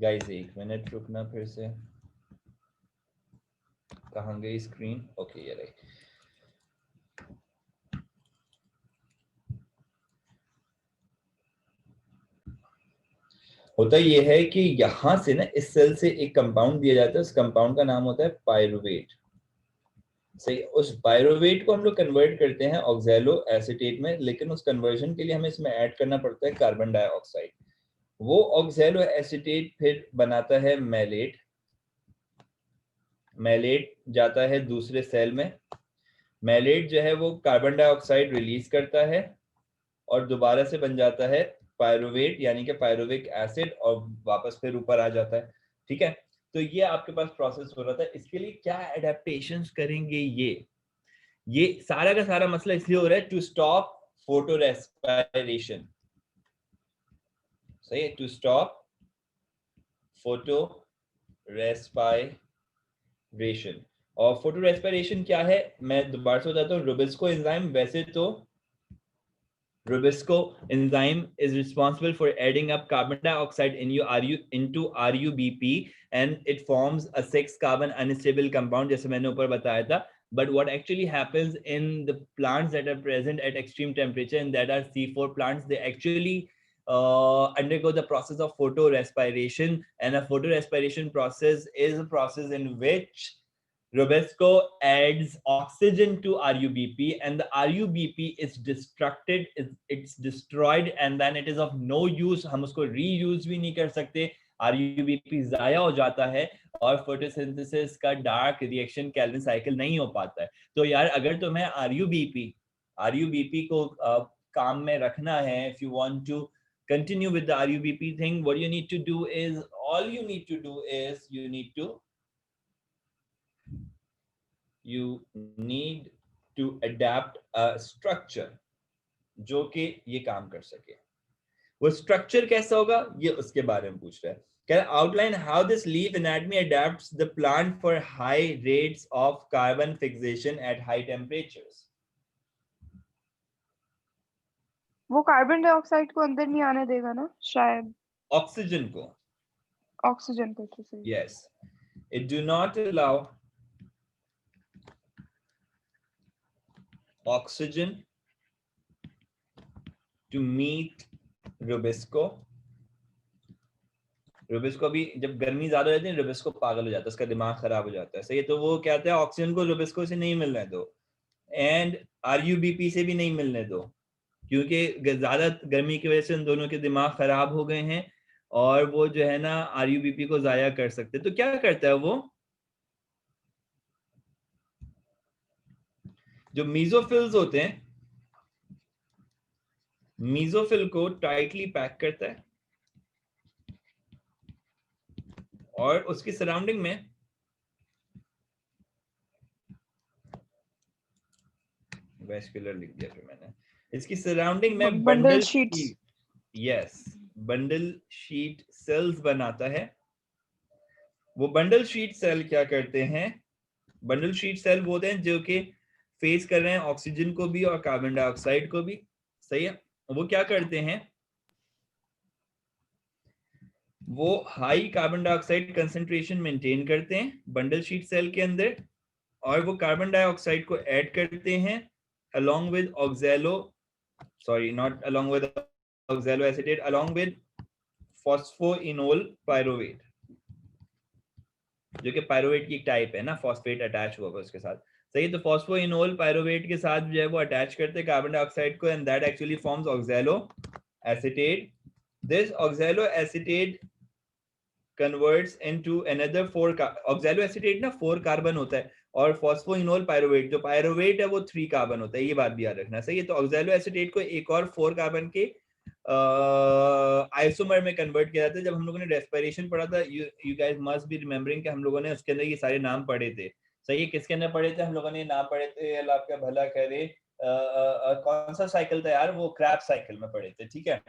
गाइस एक मिनट रुकना, फिर से कहाँ गई स्क्रीन? ओके ये रही। होता ये है कि यहां से ना इस सेल से एक कंपाउंड दिया जाता है, उस कंपाउंड का नाम होता है पायरुवेट। सही, उस पायरुवेट को हम लोग कन्वर्ट करते हैं ऑक्सैलो एसीटेट में, लेकिन उस कन्वर्जन के लिए हमें इसमें ऐड करना पड़ता है कार्बन डाइऑक्साइड। वो ऑक्सैलो एसीटेट फिर बनाता है मैलेट। मैलेट जाता है दूसरे सेल में। मैलेट जो है वो कार्बन डाइऑक्साइड रिलीज करता है और दोबारा से बन जाता है पायरुवेट यानी कि पायरुविक एसिड, और वापस फिर ऊपर आ जाता है। ठीक है, तो ये आपके पास प्रोसेस हो रहा था। इसके लिए क्या एडेप्टेशंस करेंगे? ये सारा का सारा मसला इसलिए हो रहा है टू स्टॉप फोटो रेस्पिरेशन। सही है, टू स्टॉप फोटो रेस्पिरेशन। और फोटो रेस्पिरेशन क्या है मैं दोबारा से बताता हूँ। रुबिस्को एंजाइम, वैसे तो Rubisco enzyme is responsible for adding up carbon dioxide into RUBP and it forms a 6-carbon unstable compound जैसे मैंने ऊपर बताया था. But what actually happens in the plants that are present at extreme temperature and that are C4 plants, they actually undergo the process of photorespiration, and a photorespiration process is a process in which Rubisco adds oxygen to RUBP and the RUBP is destructed, it's destroyed and then it is of no use. हम उसको reuse भी नहीं कर सकते, RUBP जाया हो जाता है और फोटोसिंथेसिस का डार्क रिएक्शन कैल्विन साइकिल नहीं हो पाता है। तो यार अगर तुम्हें RUBP को काम में रखना है, if you want to continue with the RUBP thing, what you need to do is, all you need to do is you need to adapt a structure जो कि ये काम कर सके। वो स्ट्रक्चर कैसा होगा ये उसके बारे में पूछ रहा है। Can I outline how this leaf anatomy adapts the plant for high rates of carbon fixation at high temperatures? वो कार्बन डाइऑक्साइड को अंदर नहीं आने देगा ना शायद? ऑक्सीजन को। ऑक्सीजन को तो सही। Yes, it do not allow oxygen to meet Rubisco. Rubisco भी जब गर्मी ज्यादा रहती है रुबिस्को पागल हो जाता है, उसका दिमाग खराब हो जाता है। सही है, तो वो कहता है ऑक्सीजन को रुबिस्को से नहीं मिलने दो एंड आरयूबीपी से भी नहीं मिलने दो, क्योंकि ज्यादा गर्मी की वजह से उन दोनों के दिमाग खराब हो गए हैं और वो जो है ना आरयूबीपी को जाया कर सकते। तो क्या करता है वो, जो मीजोफिल्स होते हैं, मीजोफिल को टाइटली पैक करता है और उसकी सराउंडिंग में वेस्कुलर लिख दिया फिर मैंने, इसकी सराउंडिंग में bundle sheet, yes, bundle sheet sales बनाता है। वो बंडल शीट सेल क्या करते हैं? बंडल शीट सेल वो होते हैं जो कि फेस कर रहे हैं ऑक्सीजन को भी और कार्बन डाइऑक्साइड को भी। सही है, वो क्या करते हैं, वो high carbon dioxide concentration maintain करते हैं बंडल शीट सेल के अंदर और वो कार्बन डाइऑक्साइड को ऐड करते हैं along with oxaloacetate, along with phosphoenol pyruvate, जो कि पायरुवेट की एक टाइप है ना, फॉस्फेट अटैच हुआ उसके साथ। सही, तो फॉस्फोइनोल पायरुवेट के साथ जो है वो अटैच करते हैं कार्बन डाइऑक्साइड को and that actually forms oxalo acetate This oxaloacetate converts into another 4 oxaloacetate ना 4 कार्बन होता है और फॉस्फोइनोल पायरुवेट जो पायरुवेट है वो 3 कार्बन होता है, ये बात भी याद रखना। सही है, तो ऑक्सैलोएसीटेट को एक और 4 कार्बन के आइसोमर में कन्वर्ट किया जाता है। जब हम लोगों ने रेस्पिरेशन पढ़ा था, you guys must be remembering कि हम लोगों ने उसके अंदर ये सारे नाम पढ़े थे। सही है, किसके अंदर पढ़े थे हम लोगों ने नाम पढ़े थे? अल्लाह आपका भला करे, कौन सा साइकिल था यार, वो क्रैब साइकिल में पढ़े थे। ठीक है,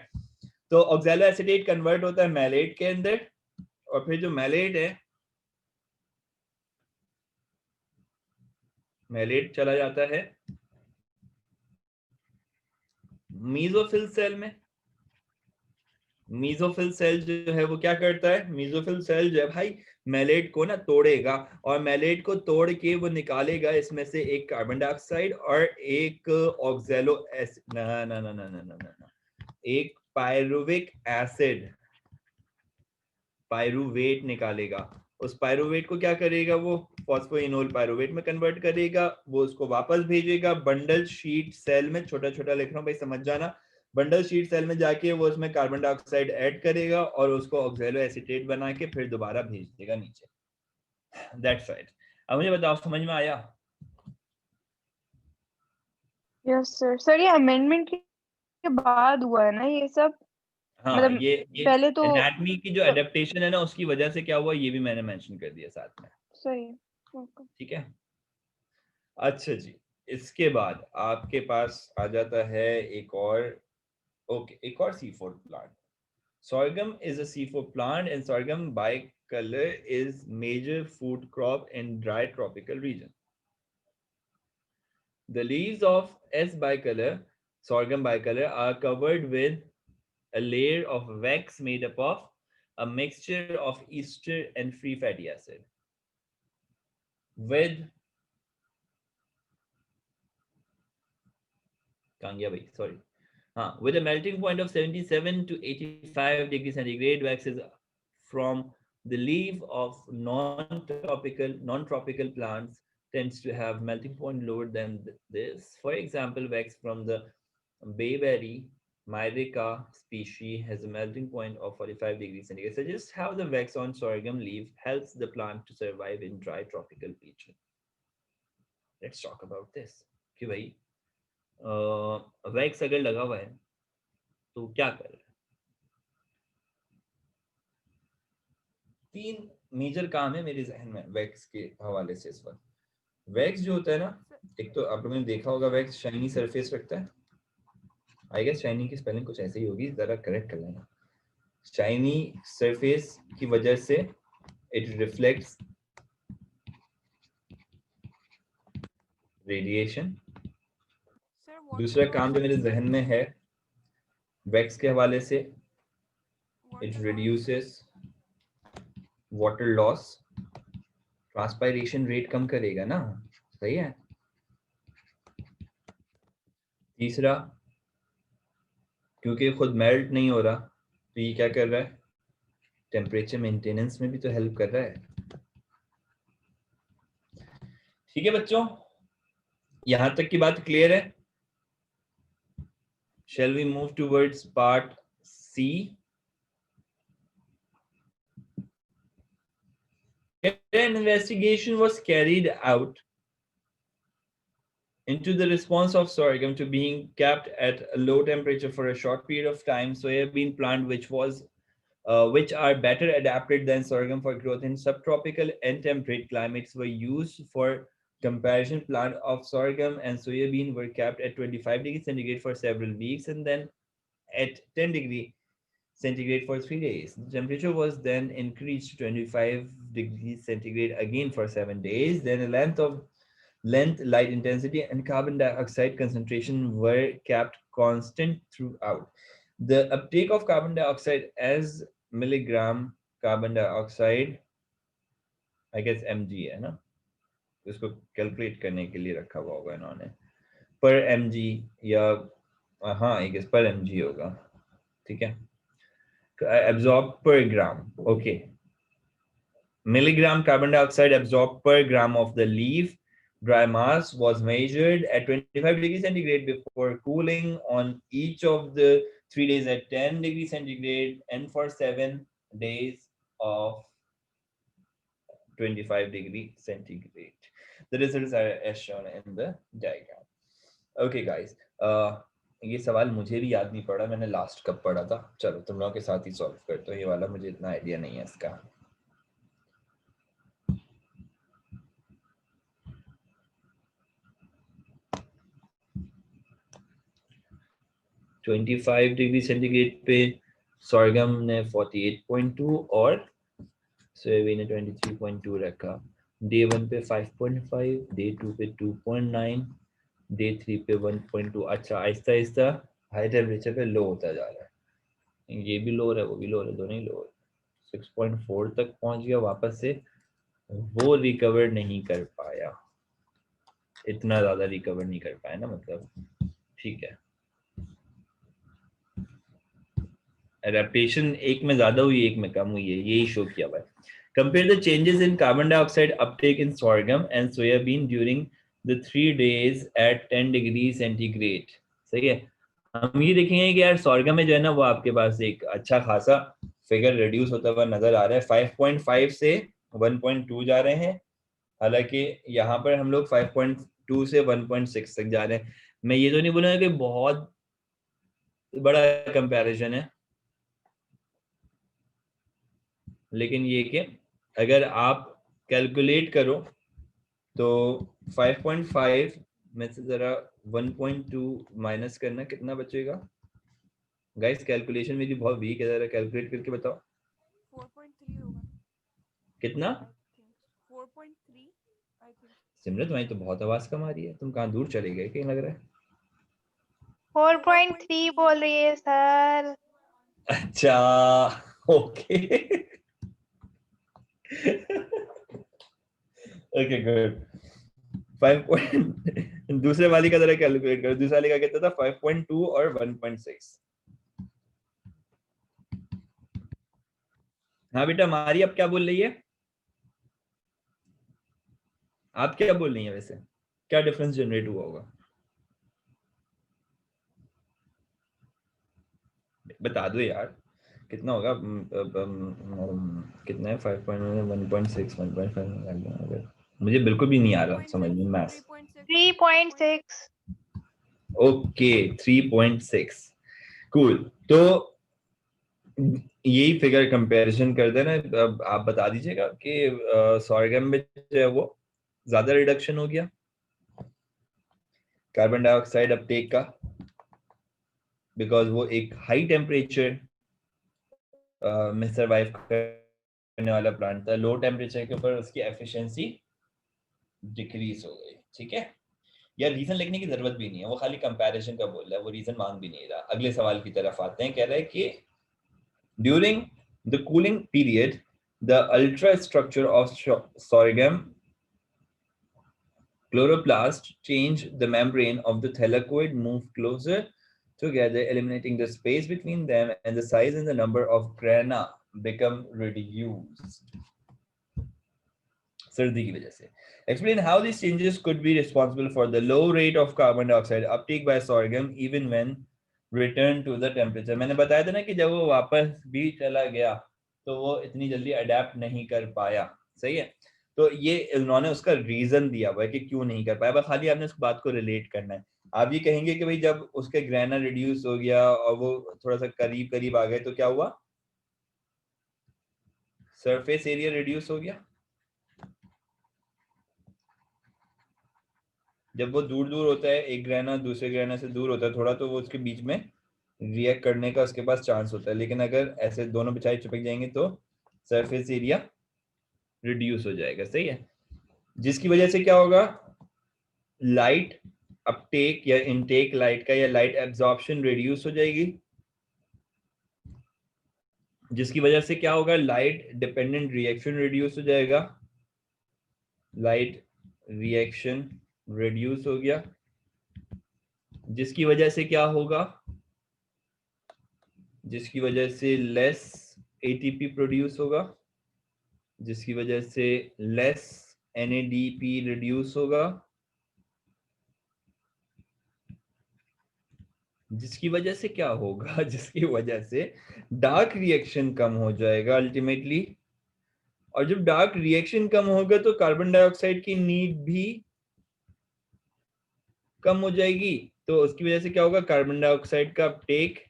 तो ऑक्सैलोएसीटेट कन्वर्ट होता है मैलेट के अंदर, और फिर जो मैलेट है, मैलेट चला जाता है मीजोफिल सेल में। मीजोफिल सेल जो है वो क्या करता है? मीजोफिल सेल जो है भाई मैलेट को ना तोड़ेगा, और मैलेट को तोड़ के वो निकालेगा इसमें से एक कार्बन डाइऑक्साइड और एक ऑक्सैलो ना ना ना ना ना ना ना एक पायरुविक एसिड, पायरुवेट निकालेगा। उस पायरुवेट को क्या करेगा? वो फॉस्फोइनोल पायरुवेट में कन्वर्ट करेगा, वो उसको वापस भेजेगा बंडल शीट सेल में। छोटा छोटा लिख रहा हूं भाई, समझ जाना। बंडल शीट सेल में जाके वो उसमें कार्बन डाइऑक्साइड ऐड करेगा और उसको ऑक्सैलोएसीटेट बना के फिर दोबारा भेज देगा नीचे। That's right. अब मुझे बताओ, समझ में आया? Yes sir. सर ये अमेंडमेंट के बाद हुआ है ना ये सब? हाँ, मतलब ये पहले तो एनाटॉमी की जो सब एडेप्टेशन है ना, उसकी वजह से क्या हुआ ये भी मैंने मेंशन कर दिया साथ में। सही है। ओके। ठीक है, अच्छा जी। इसके बाद आपके पास आ जाता है एक और, ओके, एक और C4 plant. Sorghum is a C4 plant, and sorghum bicolor is major food crop in dry tropical region. The leaves of S bicolor, sorghum bicolor, are covered with a layer of wax made up of a mixture of ester and free fatty acid with sorry. With a melting point of 77 to 85 degrees centigrade, wax is from the leaf of non-tropical plants tends to have melting point lower than this. For example, wax from the bayberry myrica species has a melting point of 45 degrees centigrade. So just how the wax on sorghum leaf helps the plant to survive in dry tropical region. Let's talk about this. कि भाई wax अगर लगा हुआ है तो क्या कर रहा है? 3 मेजर काम है मेरे जहन में वैक्स के हवाले से इस वक्त। वैक्स जो होता है ना, एक तो आप लोगों ने देखा होगा वैक्स शाइनी सरफेस रखता है। आई गेस शाइनी की स्पेलिंग कुछ ऐसे ही होगी, जरा करेक्ट कर लेना। शाइनी सरफेस की वजह से इट रिफ्लेक्ट्स रेडिएशन। दूसरा काम जो मेरे जहन में है वैक्स के हवाले से, it reduces water loss, transpiration rate कम करेगा ना, सही है। तीसरा, क्योंकि खुद मेल्ट नहीं हो रहा तो ये क्या कर रहा है? टेम्परेचर मेंटेनेंस में भी तो हेल्प कर रहा है। ठीक है बच्चों, यहां तक की बात क्लियर है? Shall we move towards part C? An investigation was carried out into the response of sorghum to being kept at a low temperature for a short period of time. Soybean plant which are better adapted than sorghum for growth in subtropical and temperate climates were used for comparison. Plant of sorghum and soybean were kept at 25 degrees centigrade for several weeks and then at 10 degrees centigrade for 3 days. The temperature was then increased to 25 degrees centigrade again for 7 days. Then a length, light intensity, and carbon dioxide concentration were kept constant throughout. The uptake of carbon dioxide as milligram carbon dioxide, I guess mg है ना, इसको calculate करने के लिए रखा हुआ होगा इन्होंने, पर mg या हाँ I guess पर mg होगा, ठीक है, absorbed per gram, okay. Milligram carbon dioxide absorbed per gram of the leaf dry mass was measured at 25 degrees centigrade before cooling on each of the 3 days at 10 degrees centigrade, and for 7 days of 25 degree centigrade. The results are as shown in the diagram. Okay guys, ये सवाल मुझे भी याद नहीं पड़ा, मैंने last कब पढ़ा था. चलो तुम लोगों के साथ ही सॉल्व करते हो, ये वाला मुझे इतना आइडिया नहीं है इसका. 25 डिग्री सेंटीग्रेड पे सोरगम ने 48.2 और सोयाबीन ने 23.2 रखा. डे 1 पे 5.5, डे 2 पे 2.9, डे 3 पे 1.2. अच्छा, आहिस्ता आहिस्ता हाई टेम्परेचर पे लो होता जा रहा है. ये भी लो है, वो भी लो है, दोनों ही लो है. 6.4 तक पहुंच गया वापस से. वो रिकवर नहीं कर पाया, इतना ज्यादा रिकवर नहीं कर पाया ना, मतलब. ठीक है, एडेप्टेशन एक में ज्यादा हुई, एक में कम हुई है, यही शो किया हुआ है. Compare the changes in carbon dioxide uptake in sorghum and soybean during the 3 days at 10 degree centigrade. सही है. हम ये देखेंगे कि यार सोरगम में जो है ना, वो आपके पास एक अच्छा खासा फिगर रिड्यूस होता हुआ नजर आ रहा है. 5.5 से 1.2 जा रहे हैं, हालांकि यहाँ पर हम लोग 5.2 से 1.6 तक जा रहे हैं. मैं ये तो नहीं बोलूंगा कि बहुत बड़ा कंपैरिजन है, लेकिन ये कि अगर आप कैलकुलेट करो तो 5.5 में से जरा 1.2 माइनस करना, कितना बचेगा गाइस? कैलकुलेशन मेरी बहुत वीक है, जरा कैलकुलेट करके बताओ. 4.3 होगा. कितना? 4.3 आई थिंक. सिमरत भाई तो बहुत आवाज कम आ रही है, तुम कहाँ दूर चले गए कहीं लग रहा है. 4.3 बोल रही है सर. अच्छा, ओके. Okay good. 5 दूसरे वाली का जरा कैलकुलेट करो. दूसरे वाली का कितना था? 5.2 और 1.6. हाँ बेटा, हमारी अब क्या बोल रही है? आप क्या बोल रही हैं वैसे? क्या डिफरेंस जनरेट हुआ होगा? बता दो यार, कितना होगा? कितना है? 5.1.6 1.5. मुझे बिल्कुल भी नहीं आ रहा समझ में मैथ्स. 3.6. ओके, 3.6. कूल. तो यही फिगर कंपैरिजन कर देना. अब आप बता दीजिएगा कि सोरगम में जो है वो ज्यादा रिडक्शन हो गया कार्बन डाइऑक्साइड अपटेक का, बिकॉज वो एक हाई टेम्परेचर में सरवाइव करने वाला प्लांट था. लो टेम्परेचर के ऊपर उसकी एफिशिएंसी डिक्रीज हो गई. ठीक है, या रीजन लिखने की जरूरत भी नहीं है, वो खाली कंपैरिजन का बोल रहा है, वो रीजन मांग भी नहीं रहा. अगले सवाल की तरफ आते हैं. कह रहा है कि during the cooling period the ultrastructure of sorghum chloroplast change the membrane of the thylakoid, move closer together, eliminating the space between them, and the size and the number of grana become reduced. सर्दी की वजह से. Explain how these changes could be responsible for the low rate of carbon dioxide uptake by sorghum even when return to the temperature. मैंने बताया था ना कि जब वो वापस भी चला गया तो वो इतनी जल्दी अडेप्ट नहीं कर पाया. सही है. तो ये उन्होंने उसका रीजन दिया हुआ है कि क्यों नहीं कर पाया, बस खाली आपने उस बात को रिलेट करना है. आप ये कहेंगे कि भाई जब उसके ग्रेना रिड्यूस हो गया और वो थोड़ा सा करीब करीब आ गए तो क्या हुआ? सरफेस एरिया रिड्यूस हो गया. जब वो दूर दूर होता है, एक ग्रेना दूसरे ग्रेना से दूर होता है थोड़ा, तो वो उसके बीच में रिएक्ट करने का उसके पास चांस होता है. लेकिन अगर ऐसे दोनों बिछाई चिपक जाएंगे तो सरफेस एरिया रिड्यूस हो जाएगा. सही है. जिसकी वजह से क्या होगा? लाइट अपटेक या इनटेक लाइट का या लाइट एब्जॉर्प्शन रिड्यूस हो जाएगी. जिसकी वजह से क्या होगा? लाइट डिपेंडेंट रिएक्शन रिड्यूस हो जाएगा. लाइट रिएक्शन रिड्यूस हो गया, जिसकी वजह से क्या होगा? जिसकी वजह से लेस एटीपी प्रोड्यूस होगा, जिसकी वजह से लेस एनएडीपी रिड्यूस होगा, जिसकी वजह से क्या होगा, जिसकी वजह से डार्क रिएक्शन कम हो जाएगा अल्टीमेटली, और जब डार्क रिएक्शन कम होगा तो कार्बन डाइऑक्साइड की नीड भी कम हो जाएगी, तो उसकी वजह से क्या होगा, कार्बन डाइऑक्साइड का अपटेक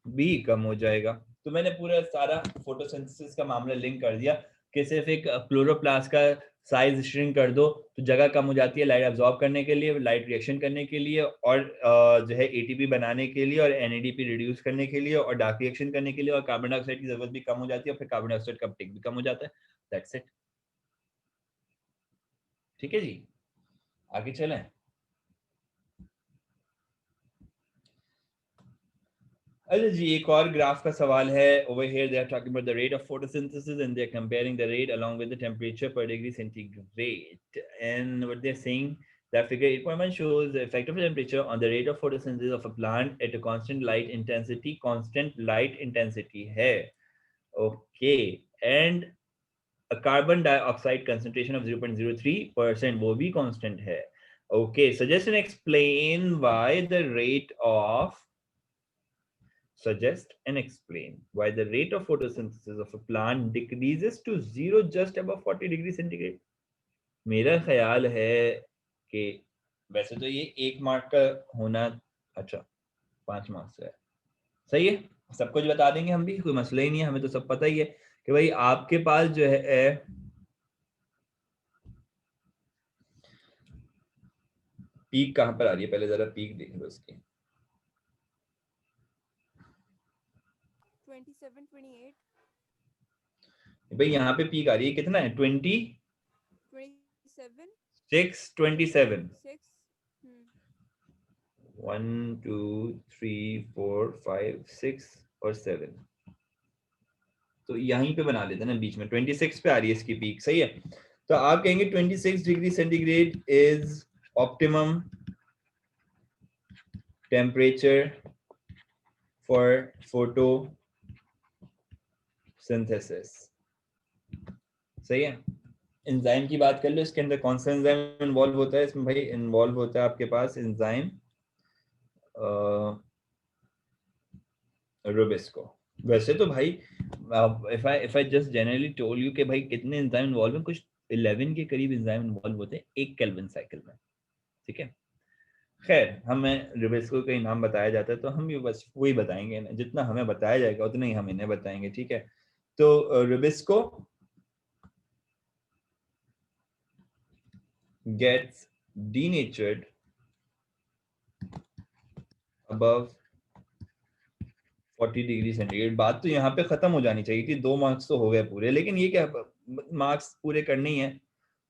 भी कम हो जाएगा। तो मैंने पूरा सारा फोटोसिंथेसिस का मामला लिंक कर दिया कि सिर्फ एक क्लोरोप्लास्ट का साइज श्रिंक कर दो तो जगह कम हो जाती है लाइट अब्सॉर्ब करने के लिए, लाइट रिएक्शन करने के लिए, और जो है एटीपी बनाने के लिए, और एनएडीपी रिड्यूस करने के लिए, और डार्क रिएक्शन करने के लिए, और कार्बन डाइऑक्साइड की जरूरत भी कम हो जाती है, और फिर कार्बन डाइऑक्साइड का अपटेक भी कम हो जाता है। That's it. ठीक है जी, आगे चलें। अच्छा जी, एक और ग्राफ का सवाल है। Over here they are talking about the rate of photosynthesis and they're comparing the rate along with the temperature per degree centigrade. And what they're saying, that figure 8.1 shows the effect of temperature on the rate of photosynthesis of a plant at a constant light intensity. Constant light intensity है, okay, and a carbon dioxide concentration of 0.03%, वो भी constant है, okay. Suggest and explain why the rate of Suggest and explain why the rate of photosynthesis of a plant decreases to 0 just above 40 degree centigrade. मेरा ख्याल है कि वैसे तो ये 1 मार्क का होना, अच्छा 5 मार्क्स है, सही है, सब कुछ बता देंगे हम भी, कोई मसला ही नहीं है, हमें तो सब पता ही है कि भाई आपके पास जो है पीक कहां पर आ रही है, पहले जरा पीक देख लो उसकी। 27, 28, भाई यहाँ पे पीक आ रही है, कितना है, 27, 27। 6. 1 2 3 4 5 6 और 7, तो यहीं पे बना लेते हैं ना बीच में, 26 पे आ रही है इसकी पीक, सही है। तो आप कहेंगे 26 degree centigrade is optimum temperature for photosynthesis, सही है। एंजाइम की बात कर लो, इसके अंदर कौन सा एंजाइम इन्वॉल्व होता है, इसमें भाई इन्वॉल्व होता है आपके पास एंजाइम रूबिस्को। वैसे तो भाई if I just generally told you कि भाई कितने एंजाइम इन्वॉल्व हैं, कुछ 11 के करीब एंजाइम इन्वॉल्व होते हैं एक केल्विन साइकिल में, ठीक है। खैर, हमें रूबिस्को का नाम बताया जाता है तो हम भी बस वही बताएंगे, जितना हमें बताया जाएगा उतना ही हम इन्हें बताएंगे, ठीक है। तो rubisco gets denatured above 40 degree centigrade. बात तो यहाँ पे खत्म हो जानी चाहिए थी, 2 मार्क्स तो हो गए पूरे, लेकिन ये क्या मार्क्स पूरे करने ही है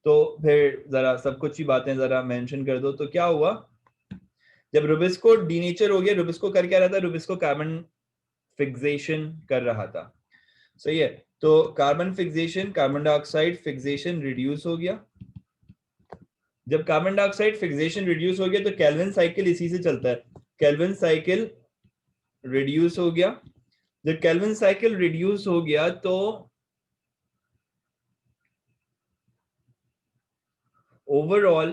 तो फिर जरा सब कुछ ही बातें जरा मेंशन कर दो। तो क्या हुआ, जब रूबिस्को डीनेचर हो गया, रूबिस्को कर क्या रहा था, रूबिस्को कार्बन फिक्सेशन कर रहा था, सही है। तो carbon fixation, carbon dioxide fixation reduce हो गया। जब कार्बन डाइऑक्साइड फिक्सेशन रिड्यूस हो गया तो केल्विन साइकिल इसी से चलता है, केल्विन साइकिल रिड्यूस हो गया। जब केल्विन साइकिल रिड्यूस हो गया तो ओवरऑल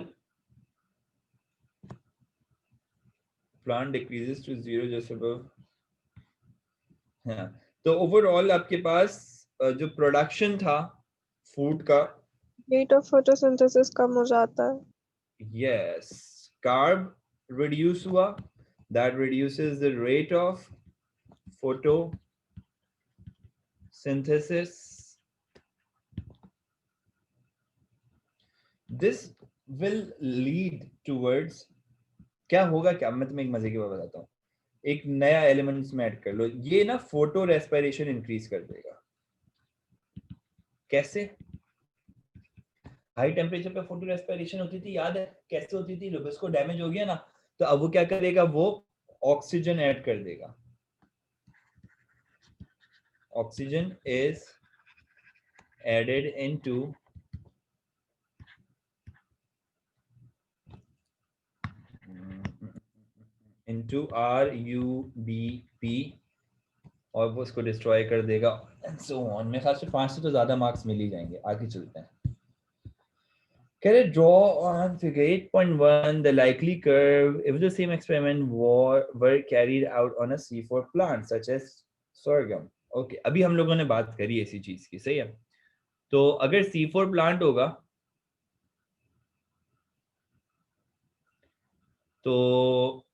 प्लांट डिक्रीजेस टू 0 जैसे हाँ, तो ओवरऑल आपके पास जो प्रोडक्शन था फूड का, रेट ऑफ फोटोसिंथेसिस कम हो जाता है। यस, कार्ब रिड्यूस हुआ, that reduces the rate of photosynthesis. This will lead towards, क्या होगा, क्या मैं तुम्हें एक मजे की बात बताता हूँ, एक नया एलिमेंट इसमें ऐड कर लो, ये ना फोटो रेस्पिरेशन इंक्रीज कर देगा। कैसे? हाई टेम्परेचर पे फोटो रेस्पिरेशन होती थी, याद है कैसे होती थी, रूबिस्को डैमेज हो गया ना, तो अब वो क्या करेगा, वो ऑक्सीजन ऐड कर देगा। Oxygen is added into RUBP और वो उसको डिस्ट्रॉय कर देगा एंड सो ऑन। मेरे ख्याल से 5 से तो ज्यादा मार्क्स मिल ही जाएंगे। आगे चलते हैं। Can I draw on figure 8.1 the likely curve if the same experiment were carried out on a C4 plant such as sorghum? Okay, अभी हम लोगों ने बात करी ऐसी चीज की, सही है। तो अगर C4 प्लांट होगा तो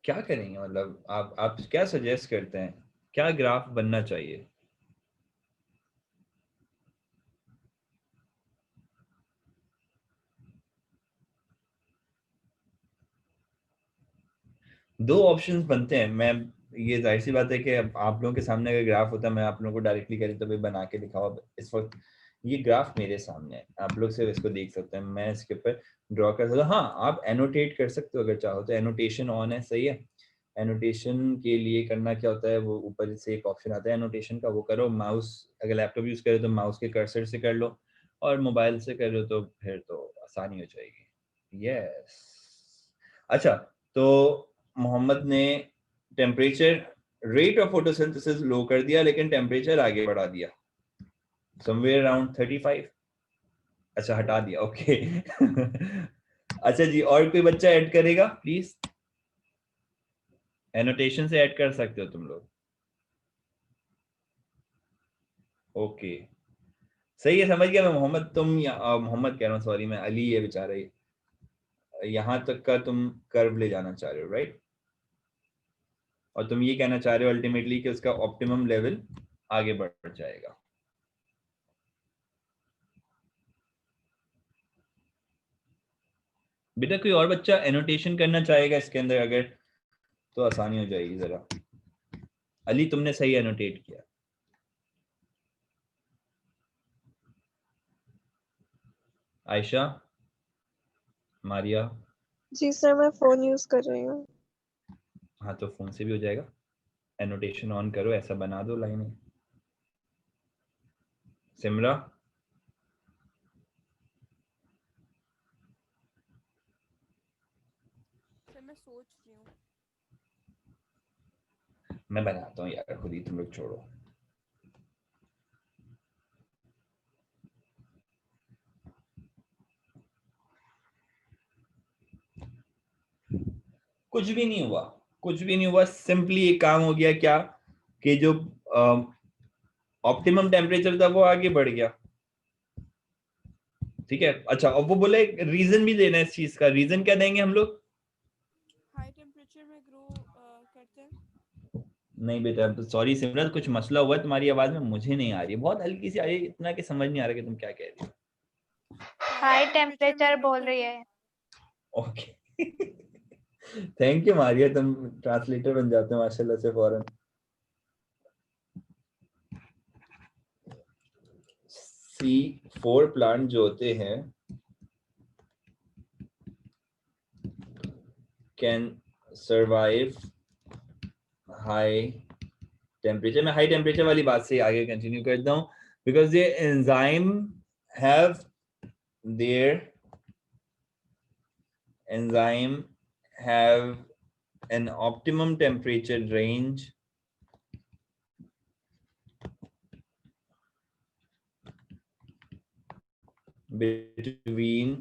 क्या करेंगे, मतलब आप क्या सजेस्ट करते हैं, क्या ग्राफ बनना चाहिए? दो ऑप्शंस बनते हैं। मैं ये जाहिर सी बात है कि आप लोगों के सामने अगर ग्राफ होता मैं आप लोगों को डायरेक्टली करी तो भी बना के दिखाओ। इस वक्त ये ग्राफ मेरे सामने है, आप लोग सिर्फ इसको देख सकते हैं, मैं इसके ऊपर ड्रॉ कर सकता हूँ। हाँ, आप एनोटेट कर सकते हो अगर चाहो तो, एनोटेशन ऑन है, सही है। एनोटेशन के लिए करना क्या होता है, वो ऊपर से एक ऑप्शन आता है एनोटेशन का, वो करो। माउस अगर लैपटॉप यूज करे तो माउस के कर्सर से कर लो, और मोबाइल से कर लो तो फिर तो आसानी हो जाएगी। यस, अच्छा, तो मोहम्मद ने टेम्परेचर रेट ऑफ फोटोसिंथेसिस लो कर दिया लेकिन टेम्परेचर आगे बढ़ा दिया, समवेयर अराउंड 35। अच्छा, हटा दिया, ओके। अच्छा जी, और कोई बच्चा ऐड करेगा प्लीज? एनोटेशन से ऐड कर सकते हो तुम लोग। ओके, सही है, समझ गया मैं। मोहम्मद मोहम्मद कह रहा हूँ, सॉरी, मैं अली, ये बेचारा यहाँ तक का तुम कर्व ले जाना चाह रहे हो, राइट? और तुम ये कहना चाह रहे हो अल्टीमेटली कि उसका ऑप्टिमम लेवल आगे बढ़ जाएगा। बेटा कोई और बच्चा एनोटेशन करना चाहेगा इसके अंदर अगर, तो आसानी हो जाएगी जरा। अली, तुमने सही एनोटेट किया। आयशा, मारिया? जी सर, मैं फोन यूज कर रही हूँ। हाँ, तो फोन से भी हो जाएगा। एनोटेशन ऑन करो, ऐसा बना दो लाइनें। सिमरा? सर मैं सोच रही हूँ। मैं बनाता हूँ यार खुद ही, तुम लोग छोड़ो। कुछ भी नहीं हुआ, कुछ भी नहीं हुआ। सिंपली एक काम हो गया क्या, कि जो ऑप्टिमम टेम्परेचर था वो आगे बढ़ गया। ठीक है, अच्छा, और वो बोले रीजन भी देना है इस चीज का। रीजन क्या देंगे हम लोग? हाई टेम्परेचर में ग्रो करते हैं। नहीं बेटा, सॉरी सिमरन, कुछ मसला हुआ है तुम्हारी आवाज में, मुझे नहीं आ रही है, बहुत हल्की सी आ रही है, इतना कि समझ नहीं आ रहा कि तुम क्या कह रही हाई टेम्परेचर ग्रो बोल रही करते है। हैं। हो। ओके, थैंक यू मारिया, तुम ट्रांसलेटर बन जाते हो माशाल्लाह से फौरन। C4 प्लांट जो होते हैं कैन सर्वाइव हाई टेम्परेचर। मैं हाई टेम्परेचर वाली बात से आगे कंटिन्यू करता हूँ, बिकॉज ये enzyme have their enzyme have an optimum temperature range between,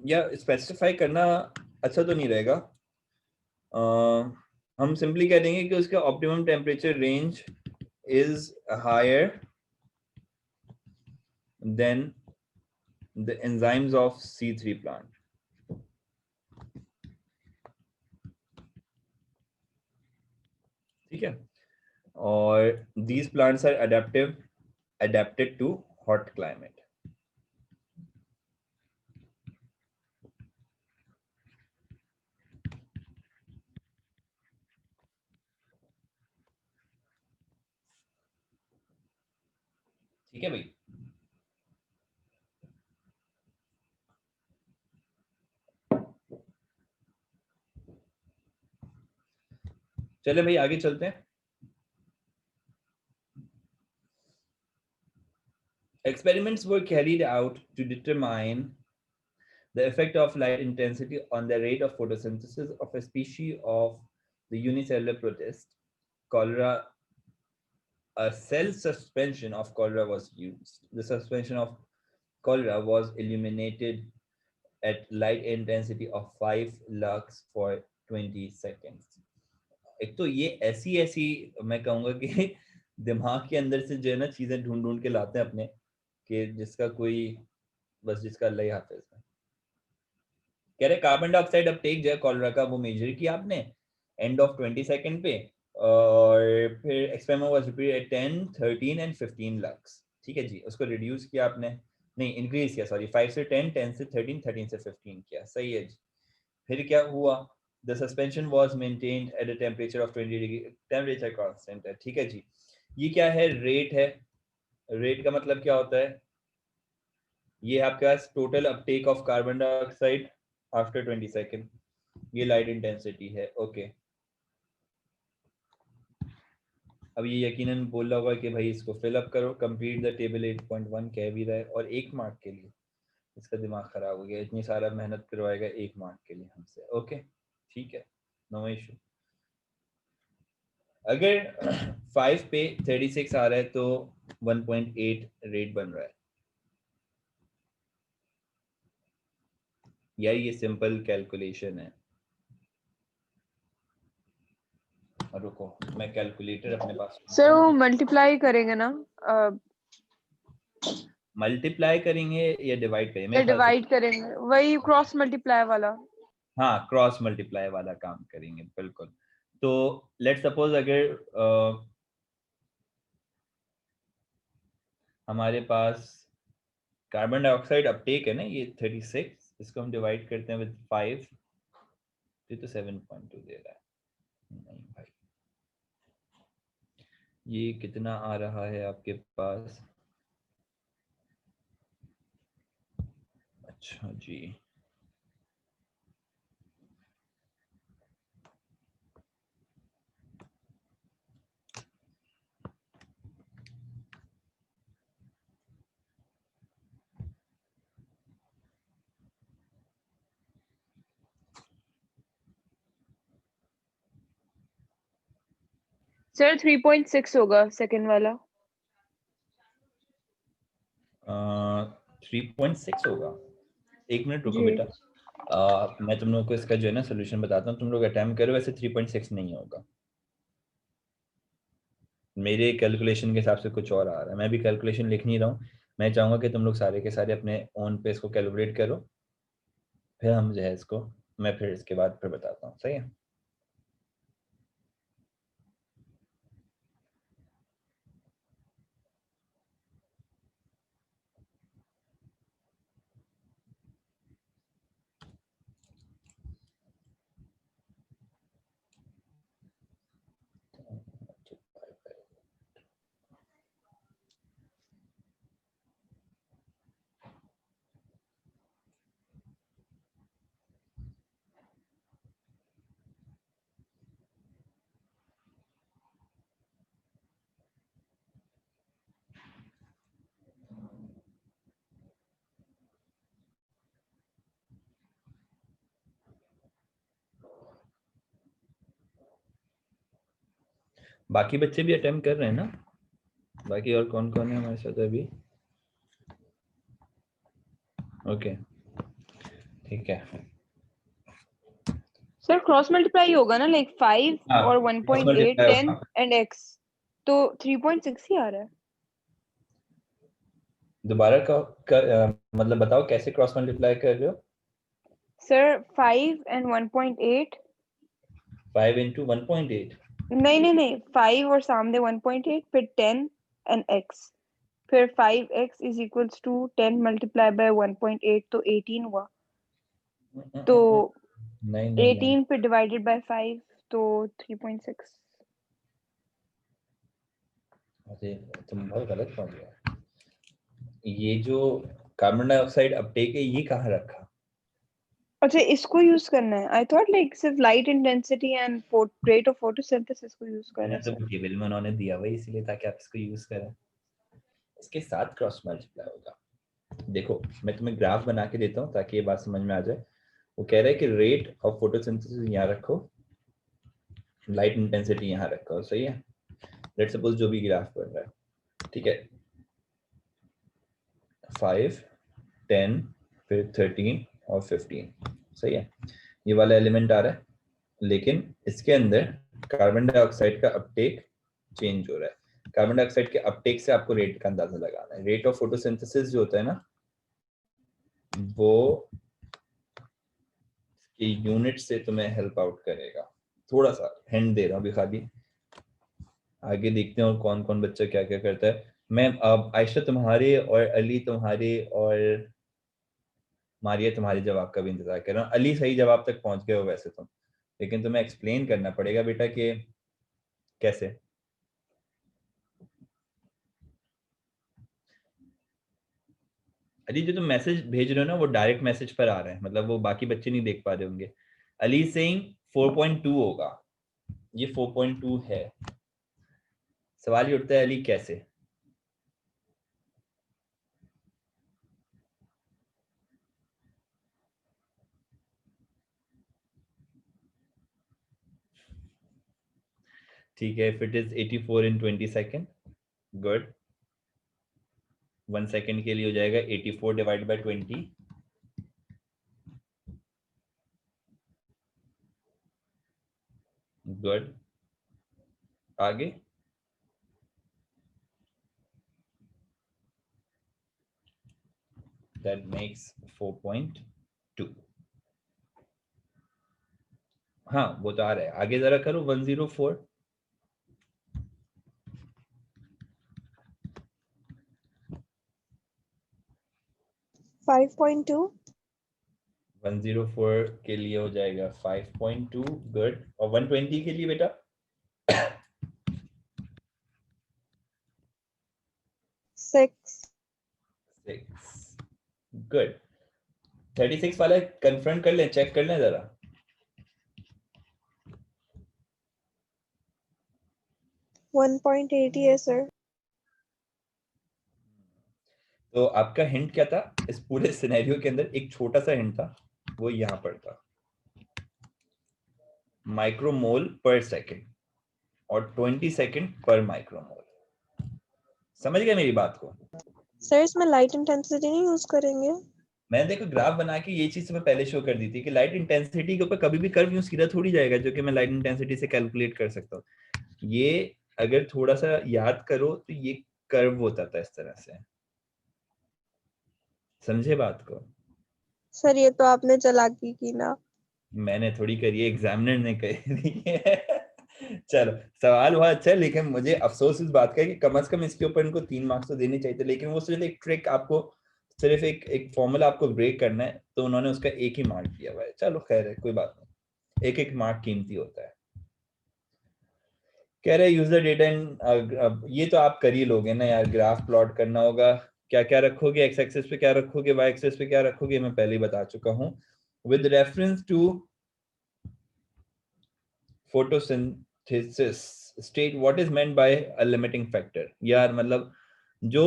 या स्पेसिफाई करना अच्छा तो नहीं रहेगा, हम सिंपली कह देंगे कि उसका optimum temperature range is higher than the enzymes of C3 plant. ठीक है, और these plants are adapted to hot climate. ठीक है भाई, चले भाई आगे चलते हैं। Experiments were carried out to determine the effect of light intensity on the rate of photosynthesis of a species of the unicellular protist, cholera a cell suspension of cholera was used. The suspension of cholera was illuminated at light intensity of 5 lux for 20 seconds. एक तो ये ऐसी ऐसी मैं कहूँगा कि दिमाग के अंदर से जो है ना चीजें ढूंढ ढूंढ के लाते हैं अपने, कि जिसका कोई बस जिसका अल्लाह ही हाफिज है। कह रहे कार्बन डाइऑक्साइड अपटेक जो है कॉलरा का वो मेजर किया आपने एंड ऑफ 20 सेकंड पे, और फिर experiment was repeated at 10, 13 and 15 lux. ठीक है जी, उसको रिड्यूस किया आपने, नहीं इंक्रीज किया, सॉरी 5 से 10, 10 से 13, 13 से 15 किया, सही है जी। फिर क्या हुआ, the suspension was maintained at a temperature of 20 degree, temperature constant है। ठीक है जी, ये क्या है, रेट है। रेट का मतलब क्या होता है, ये आपके पास total uptake of carbon dioxide after 20 second, ये लाइट इंटेंसिटी है। ओके, अब ये यकीनन बोल रहा होगा कि भाई इसको फिल अप करो, कंप्लीट द टेबल 8.1 कह भी रहा है, और 1 मार्क के लिए इसका दिमाग खराब हो गया, इतनी सारा मेहनत करवाएगा 1 मार्क के लिए हमसे। ओके ठीक है, नो इशू। अगर 5 पे 36 आ रहा है तो 1.8 रेट बन रहा है, या ये सिंपल कैलकुलेशन है। रुको मैं कैलकुलेटर अपने पास, सर वो मल्टीप्लाई करेंगे ना, मल्टीप्लाई करेंगे या डिवाइड करेंगे, या मेरे ख्याल से डिवाइड करेंगे, वही क्रॉस मल्टीप्लाई वाला। हाँ क्रॉस मल्टीप्लाई वाला काम करेंगे बिल्कुल। तो लेट्स सपोज अगर हमारे पास कार्बन डाइऑक्साइड अपटेक है ना ये 36, इसको हम डिवाइड करते हैं विद 5, तो 7.2 दे रहा है। नहीं भाई, ये कितना आ रहा है आपके पास, अच्छा जी सर 3.6 होगा सेकंड वाला। 3.6 होगा। 1 मिनट रुको जी। बेटा, मैं तुम लोग को इसका जो है ना सोल्यूशन बताता हूँ, तुम लोग अटेम्प्ट करो। वैसे 3.6 नहीं होगा, मेरे कैलकुलेशन के हिसाब से कुछ और आ रहा है। मैं भी कैलकुलेशन लिख नहीं रहा हूँ, मैं चाहूंगा कि तुम लोग सारे के सारे अपने ओन पे इसको कैलकुलेट करो, फिर हम जो है इसको, मैं फिर इसके बाद फिर बताता हूँ, सही है। बाकी बच्चे भी अटेम्प्ट कर रहे हैं ना, बाकी और कौन कौन है हमारे साथ अभी? ओके ठीक है। सर क्रॉस मल्टीप्लाई होगा ना, लाइक 5 हाँ, और cross 1.8, multiply 10 होगा। एंड x, तो 3.6 ही आ रहा है। दोबारा मतलब बताओ कैसे क्रॉस मल्टीप्लाई कर रहे हो? सर 5 एंड 1.8, 5 into 1.8, नहीं 5 और सामने 1.8, फिर 10 एंड x, फिर 5x is equals to 10 multiply by 1.8, तो 18 हुआ। तो नहीं 18 पे डिवाइडेड बाय 5, तो 3.6। अरे तुम बहुत गलत पहुंच गए। ये जो कार्बन डाइऑक्साइड अपटेक है ये कहाँ रखा? अच्छा, इसको यूज करना है। आई थॉट लाइक सिर्फ light intensity and rate of photosynthesis को यूज कर रहे मैं हैं तो सर। टेबल में उन्होंने दिया हुआ इसलिए ताकि आप इसको यूज करें, इसके साथ क्रॉस मल्टीप्लाई होगा। देखो मैं तुम्हें ग्राफ बना के देता हूँ ताकि ये बात समझ में आ जाए। वो कह रहा है कि रेट ऑफ फोटोसिंथेसिस यहाँ रखो, लाइट इंटेंसिटी यहाँ रखो, सही है। लेट्स सपोज जो भी ग्राफ बन रहा है, ठीक है, 5, 10, फिर 13 और 15, सही है, ये वाला एलिमेंट आ रहा है, लेकिन इसके अंदर कार्बन डाइऑक्साइड का अपटेक चेंज हो रहा है। कार्बन डाइऑक्साइड के अपटेक से आपको रेट का अंदाजा लगाना है। रेट ऑफ फोटोसिंथेसिस जो होता है ना, वो कि यूनिट से तुम्हें हेल्प आउट करेगा। थोड़ा सा हिंट दे रहा हूँ अभी खाली, आगे देखते हैं और कौन कौन बच्चा क्या क्या करता है। मैं अब आयशा तुम्हारे और अली तुम्हारे और मारिया तुम्हारे जवाब का भी इंतजार कर रहा हूँ। अली सही जवाब तक पहुंच गए हो वैसे तुम, लेकिन तुम्हें एक्सप्लेन करना पड़ेगा बेटा कि कैसे। अली जो तुम मैसेज भेज रहे हो ना, वो डायरेक्ट मैसेज पर आ रहा है, मतलब वो बाकी बच्चे नहीं देख पा रहे होंगे। अली सेइंग 4.2 होगा, ये 4.2 है। सवाल ये उठता है अली कैसे? ठीक है, if it is 84 in 20 second, good. 1 second के लिए हो जाएगा 84 डिवाइड बाय 20, गुड। आगे that makes 4.2। हाँ वो तो आ रहा है, आगे जरा करो 104। 5.2 104 के लिए हो जाएगा 5.2, गुड। और 120 के लिए बेटा 6 6, गुड। 36 वाला कंफर्म कर लें, चेक कर लें जरा। वन 1.80 है सर। तो आपका हिंट क्या था इस पूरे सिनेरियो के अंदर? एक छोटा सा हिंट था, वो यहां पर था, माइक्रोमोल पर सेकेंड और 20 सेकेंड पर माइक्रोमोल। समझ गए मेरी बात को? सर इसमें लाइट इंटेंसिटी नहीं यूज करेंगे? मैंने देखो ग्राफ बना के ये चीज मैं पहले शो कर दी थी कि लाइट इंटेंसिटी के ऊपर कभी भी कर्व यूज किया थोड़ी जाएगा जो कि मैं लाइट इंटेंसिटी से कैलकुलेट कर सकता हूँ। ये अगर थोड़ा सा याद करो तो ये कर्व होता था इस तरह से, समझे बात को? सर ये तो आपने चालाकी की ना। मैंने थोड़ी करी है, एग्जामिनर ने करी है। चलो सवाल हुआ अच्छा, लेकिन मुझे अफसोस इस बात का है कि कम से कम इसके ऊपर इनको 3 मार्क्स तो देने चाहिए थे, लेकिन वो सिर्फ एक ट्रिक, आपको सिर्फ एक फॉर्मूला आपको ब्रेक करना है, तो उन्होंने उसका 1 ही मार्क दिया हुआ है। चलो खैर है, कोई बात नहीं, एक मार्क कीमती होता है। कह रहे यूजर डेटा इन, ये तो आप कर ही लोगे ना यार, ग्राफ प्लॉट करना होगा। क्या क्या रखोगे, एक्स एक्सिस पे क्या रखोगे, वाई एक्सिस पे क्या रखोगे, मैं पहले ही बता चुका हूँ। With reference to photosynthesis state what is meant by a limiting factor। यार मतलब जो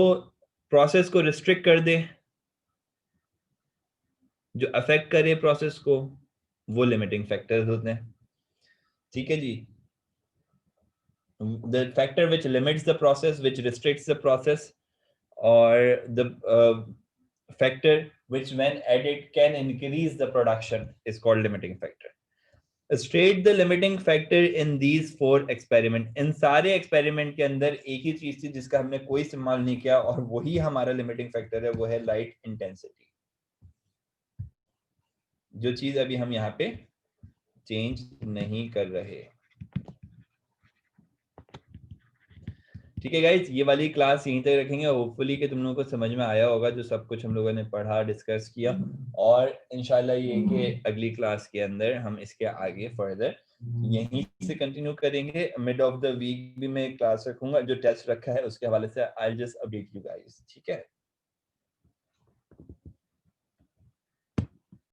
प्रोसेस को रिस्ट्रिक्ट कर दे, जो अफेक्ट करे प्रोसेस को, वो लिमिटिंग फैक्टर्स होते हैं। ठीक है जी, the factor which limits the process, which restricts the process, or the factor which when added can increase the production is called limiting factor। State the limiting factor in these 4 experiment. इन सारे experiment के अंदर एक ही चीज थी जिसका हमने कोई इस्तेमाल नहीं किया, और वही हमारा लिमिटिंग फैक्टर है, वो है लाइट इंटेंसिटी। जो चीज अभी हम यहाँ पे चेंज नहीं कर रहे। ठीक है गाइज, ये वाली क्लास यहीं तक रखेंगे। होपफुली कि तुम लोगों को समझ में आया होगा जो सब कुछ हम लोगों ने पढ़ा, डिस्कस किया, और इंशाल्लाह ये कि अगली क्लास के अंदर हम इसके आगे फर्दर यहीं से कंटिन्यू करेंगे। मिड ऑफ द वीक भी मैं क्लास रखूंगा, जो टेस्ट रखा है उसके हवाले से I just update you guys. ठीक है।